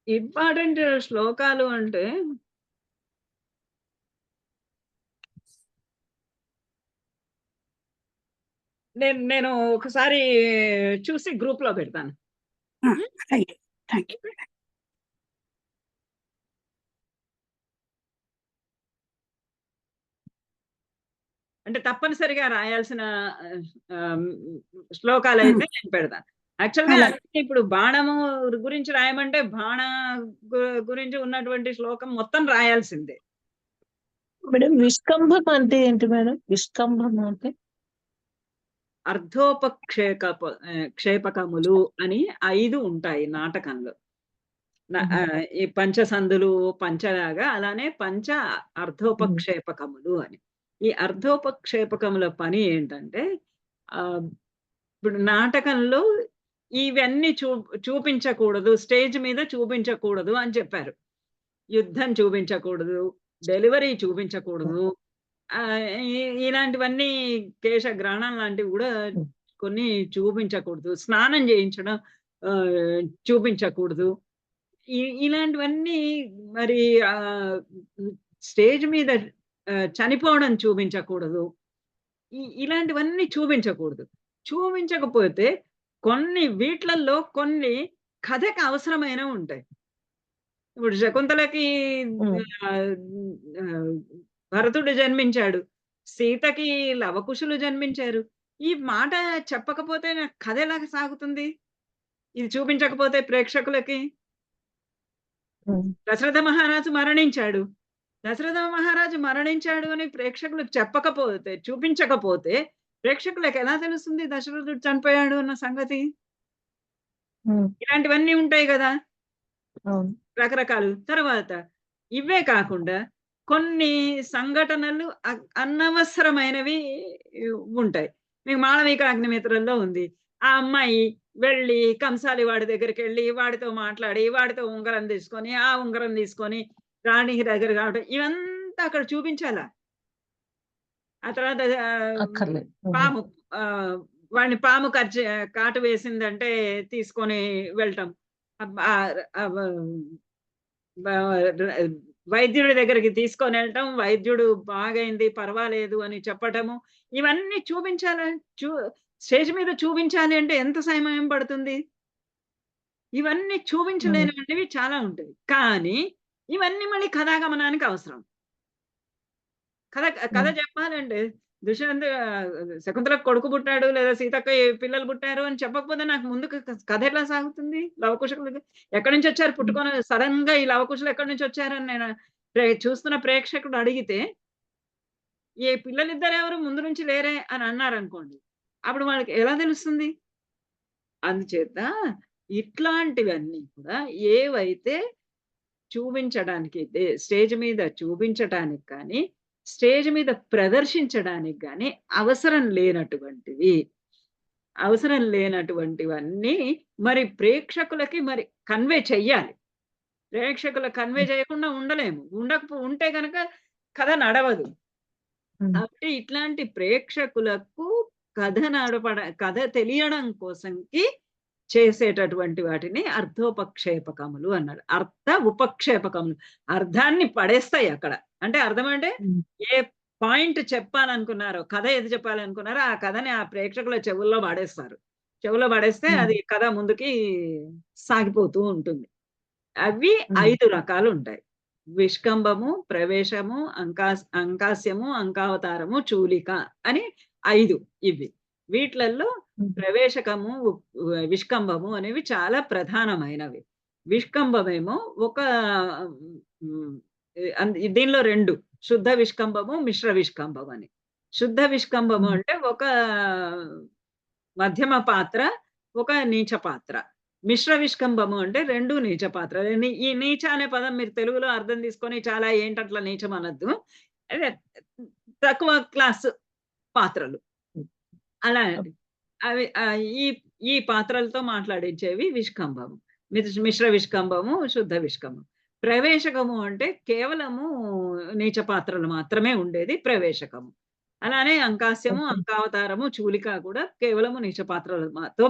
ఇంపార్టెంట్ శ్లోకాలు అంటే నేను ఒకసారి చూసి గ్రూప్ లో పెడతాను. Right, thank you. అంటే తప్పనిసరిగా రాయాల్సిన శ్లోకాలు అయితే నేను పెడతాను. యాక్చువల్గా ఇప్పుడు బాణము గురించి రాయమంటే బాణ గురించి ఉన్నటువంటి శ్లోకం మొత్తం రాయాల్సిందే. మేడం విష్కంభం అంటే ఏంటి మేడం? విష్కంభం అంటే క్షేపకములు అని 5 ఉంటాయి నాటకంలో. ఈ పంచసందులు పంచలాగా అలానే పంచ అర్ధోపక్షేపకములు అని. ఈ అర్ధోపక్షేపకముల పని ఏంటంటే ఇప్పుడు నాటకంలో ఇవన్నీ చూపించకూడదు, స్టేజ్ మీద చూపించకూడదు అని చెప్పారు. యుద్ధం చూపించకూడదు, డెలివరీ చూపించకూడదు, ఇలాంటివన్నీ కేశగ్రహణం లాంటివి కూడా కొన్ని చూపించకూడదు, స్నానం చేయించడం చూపించకూడదు, ఇలాంటివన్నీ మరి స్టేజ్ మీద చనిపోవడం చూపించకూడదు, ఇలాంటివన్నీ చూపించకూడదు. చూపించకపోతే వీట్లల్లో కొన్ని కథకి అవసరమైనవి ఉంటాయి. ఇప్పుడు శకుంతలకి భరతుడు జన్మించాడు, సీతకి లవకుశులు జన్మించారు. ఈ మాట చెప్పకపోతే కథ ఎలా సాగుతుంది? ఇది చూపించకపోతే ప్రేక్షకులకి. దశరథ మహారాజు మరణించాడు, దశరథ మహారాజు మరణించాడు అని ప్రేక్షకులకు చెప్పకపోతే, చూపించకపోతే ప్రేక్షకులకు ఎలా తెలుస్తుంది దశరథుడు చనిపోయాడు అన్న సంగతి? ఇలాంటివన్నీ ఉంటాయి కదా రకరకాలు. తర్వాత ఇవే కాకుండా కొన్ని సంఘటనలు అనవసరమైనవి ఉంటాయి. మీకు మాళవిక అగ్నిమిత్రంలో ఉంది. ఆ అమ్మాయి వెళ్ళి కంసాలి వాడి దగ్గరికి వెళ్ళి వాడితో మాట్లాడి వాడితో ఉంగరం తీసుకొని ఆ ఉంగరం తీసుకొని రాణికి దగ్గర కావడం, ఇవంతా అక్కడ చూపించాలా? ఆ తర్వాత పాము వాడిని పాము కాటు వేసిందంటే తీసుకొని వెళ్ళటం, వైద్యుడి దగ్గరికి తీసుకొని వెళ్ళటం, వైద్యుడు బాగైంది పర్వాలేదు అని చెప్పటము, ఇవన్నీ చూపించాలి. స్టేజ్ మీద చూపించాలి అంటే ఎంత సమయం పడుతుంది? ఇవన్నీ చూపించలేనివి చాలా ఉంటాయి. కానీ ఇవన్నీ మళ్ళీ కథాగమనానికి అవసరం. కథ చెప్పాలంటే శకుంతలకు కొడుకు పుట్టాడు లేదా సీతక్క పిల్లలు పుట్టారు అని చెప్పకపోతే నాకు ముందు కథ ఎట్లా సాగుతుంది? లవకుశులు ఎక్కడి నుంచి వచ్చారు పుట్టుకొని సడన్ గా ఈ లవకుశులు ఎక్కడి నుంచి వచ్చారని నేను చూస్తున్న ప్రేక్షకుడు అడిగితే, ఏ పిల్లలిద్దరు ఎవరు ముందు నుంచి లేరే అని అన్నారు అనుకోండి, అప్పుడు వాళ్ళకి ఎలా తెలుస్తుంది? అందుచేత ఇట్లాంటివన్నీ కూడా ఏవైతే చూపించడానికి స్టేజ్ మీద చూపించడానికి కానీ స్టేజ్ మీద ప్రదర్శించడానికి కానీ అవసరం లేనటువంటివన్నీ మరి ప్రేక్షకులకి మరి కన్వే చెయ్యాలి. ప్రేక్షకులకు కన్వే చేయకుండా ఉండలేము. ఉంటే కనుక కథ నడవదు. కాబట్టి ఇట్లాంటి ప్రేక్షకులకు కథ తెలియడం కోసంకి చేసేటటువంటి వాటిని అర్ధోపక్షేపకములు అన్నాడు. ఉపక్షేపకములు అర్థాన్ని పడేస్తాయి అక్కడ. అంటే అర్థం అంటే ఏ పాయింట్ చెప్పాలనుకున్నారో, కథ ఏది చెప్పాలనుకున్నారో ఆ కథని ఆ ప్రేక్షకుల చెవుల్లో పడేస్తారు. చెవుల్లో పడేస్తే అది కథ ముందుకి సాగిపోతూ ఉంటుంది. అవి 5 రకాలు ఉంటాయి. విష్కంభము, ప్రవేశము, అంకాస్యము, అంకావతారము, చూలిక అని 5 ఇవి. వీటిలలో ప్రవేశకము, విష్కంభము అనేవి చాలా ప్రధానమైనవి. విష్కంభమేమో దీనిలో 2 శుద్ధ విష్కంభము, మిశ్ర విష్కంభం అని. శుద్ధ విష్కంభము అంటే ఒక మధ్యమ పాత్ర, ఒక నీచ పాత్ర. మిశ్ర విష్కంభము అంటే 2 నీచ పాత్ర. ఈ నీచ అనే పదం మీరు తెలుగులో అర్థం తీసుకొని చాలా ఏంటట్లా నీచం అనద్దు, అదే తక్కువ క్లాస్ పాత్రలు అలా అవి ఈ పాత్రలతో మాట్లాడించేవి విష్కంభము. మిశ్ర విష్కంభము, శుద్ధ విష్కంభం. ప్రవేశకము అంటే కేవలము నీచ పాత్రలు మాత్రమే ఉండేది ప్రవేశకము. అలానే అంకాస్యము, అంకావతారము, చూలిక కూడా కేవలము నీచ పాత్రలతో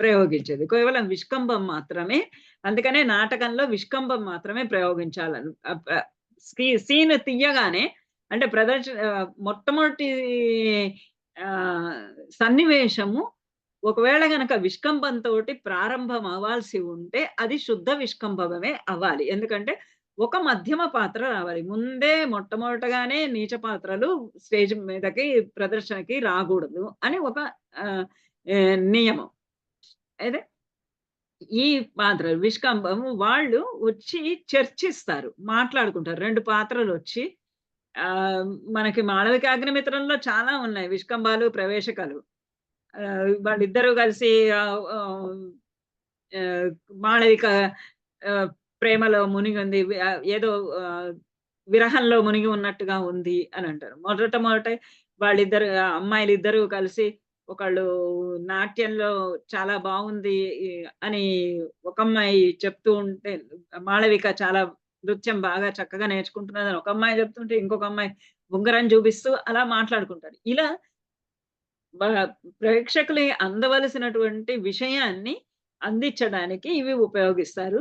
ప్రయోగించేది. కేవలం విష్కంభం మాత్రమే. అందుకనే నాటకంలో విష్కంభం మాత్రమే ప్రయోగించాలని సీన్ తీయగానే, అంటే మొట్టమొదటి సన్నివేశము ఒకవేళ గనక విష్కంభంతో ప్రారంభం అవ్వాల్సి ఉంటే అది శుద్ధ విష్కంభమే అవ్వాలి. ఎందుకంటే ఒక మధ్యమ పాత్ర రావాలి. ముందే మొట్టమొదటగానే నీచ పాత్రలు స్టేజ్ మీదకి ప్రదర్శనకి రాకూడదు అని ఒక నియమం. అయితే ఈ పాత్ర విష్కంభము వాళ్ళు వచ్చి చర్చిస్తారు, మాట్లాడుకుంటారు. 2 పాత్రలు వచ్చి మనకి మాళవిక అగ్నిమిత్రంలో చాలా ఉన్నాయి విష్కంభాలు, ప్రవేశకాలు. వాళ్ళిద్దరూ కలిసి మాళవిక ప్రేమలో మునిగి ఉంది. ఏదో విరహంలో మునిగి ఉన్నట్టుగా ఉంది అని అంటారు. మొదట వాళ్ళిద్దరు అమ్మాయిలిద్దరూ కలిసి ఒకళ్ళు నాట్యంలో చాలా బాగుంది అని ఒక అమ్మాయి చెప్తూ ఉంటే, మాళవిక చాలా నృత్యం బాగా చక్కగా నేర్చుకుంటున్నదని ఒక అమ్మాయి చెప్తుంటే, ఇంకొక అమ్మాయి ఉంగరం చూపిస్తూ అలా మాట్లాడుకుంటారు. ఇలా ప్రేక్షకులు అందవలసినటువంటి విషయాన్ని అందించడానికి ఇవి ఉపయోగిస్తారు.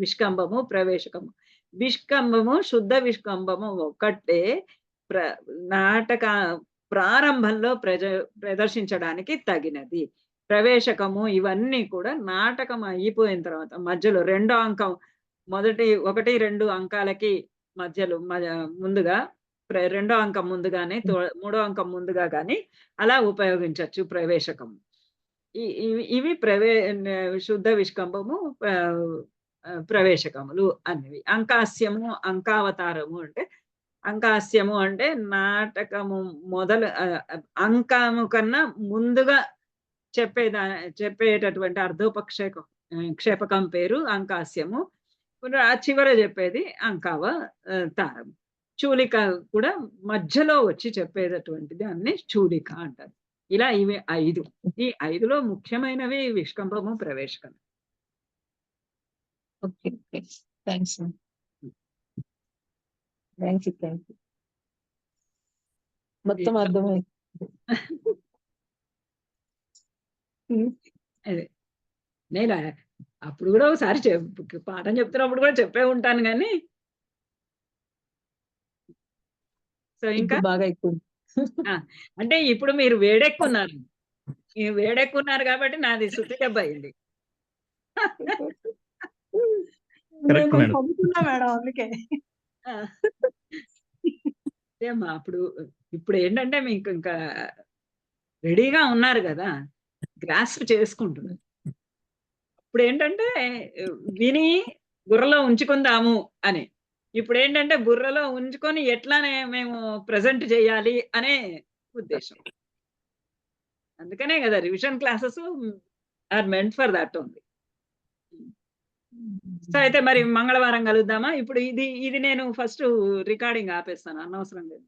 విష్కంభము, ప్రవేశకము. విష్కంభము, శుద్ధ విష్కంభము ఒక్కటే నాటక ప్రారంభంలో ప్రదర్శించడానికి తగినది. ప్రవేశకము ఇవన్నీ కూడా నాటకం అయిపోయిన తర్వాత మధ్యలో రెండో అంకం 1, 2 అంకాలకి మధ్యలో ముందుగా రెండో అంకం ముందుగానే మూడో అంకం ముందుగా గాని అలా ఉపయోగించవచ్చు ప్రవేశకము. ఇవి శుద్ధ విష్కంభము, ప్రవేశకములు అనేవి. అంకాస్యము, అంకావతారము అంటే, అంకాస్యము అంటే నాటకము అంకము కన్నా ముందుగా చెప్పేటటువంటి క్షేపకం పేరు అంకాస్యము. ఆ చివర చెప్పేది అంకావతారం. చూలిక కూడా మధ్యలో వచ్చి చెప్పేటటువంటిది అన్ని చూలిక అంటారు. ఇలా ఇవి 5. ఈ 5లో ముఖ్యమైనవి విష్కంభము, ప్రవేశకం. ఓకే. థ్యాంక్స్. Thank you. మొత్తం అర్థమైంది. అదే నేను అప్పుడు కూడా ఒకసారి పాఠం చెప్తున్నప్పుడు కూడా చెప్పే ఉంటాను కానీ, సో ఇంకా బాగా ఎక్కువ. అంటే ఇప్పుడు మీరు వేడెక్కున్నారు కాబట్టి నాది శృతి దెబ్బ అయింది. మేడం అందుకే. ఏమ్మా ఇప్పుడు ఏంటంటే మీకు ఇంకా రెడీగా ఉన్నారు కదా, గ్రాస్ప్ చేసుకుంటున్నారు. ఇప్పుడు ఏంటంటే విని బుర్రలో ఉంచుకుందాము అని. ఇప్పుడు ఏంటంటే బుర్రలో ఉంచుకొని ఎట్లానే మేము ప్రెజెంట్ చేయాలి అనే ఉద్దేశం. అందుకనే కదా revision classes are meant for that only. So అయితే మరి మంగళవారం కలుద్దామా? ఇప్పుడు ఇది నేను ఫస్ట్ రికార్డింగ్ ఆపేస్తాను, అనవసరం లేదు.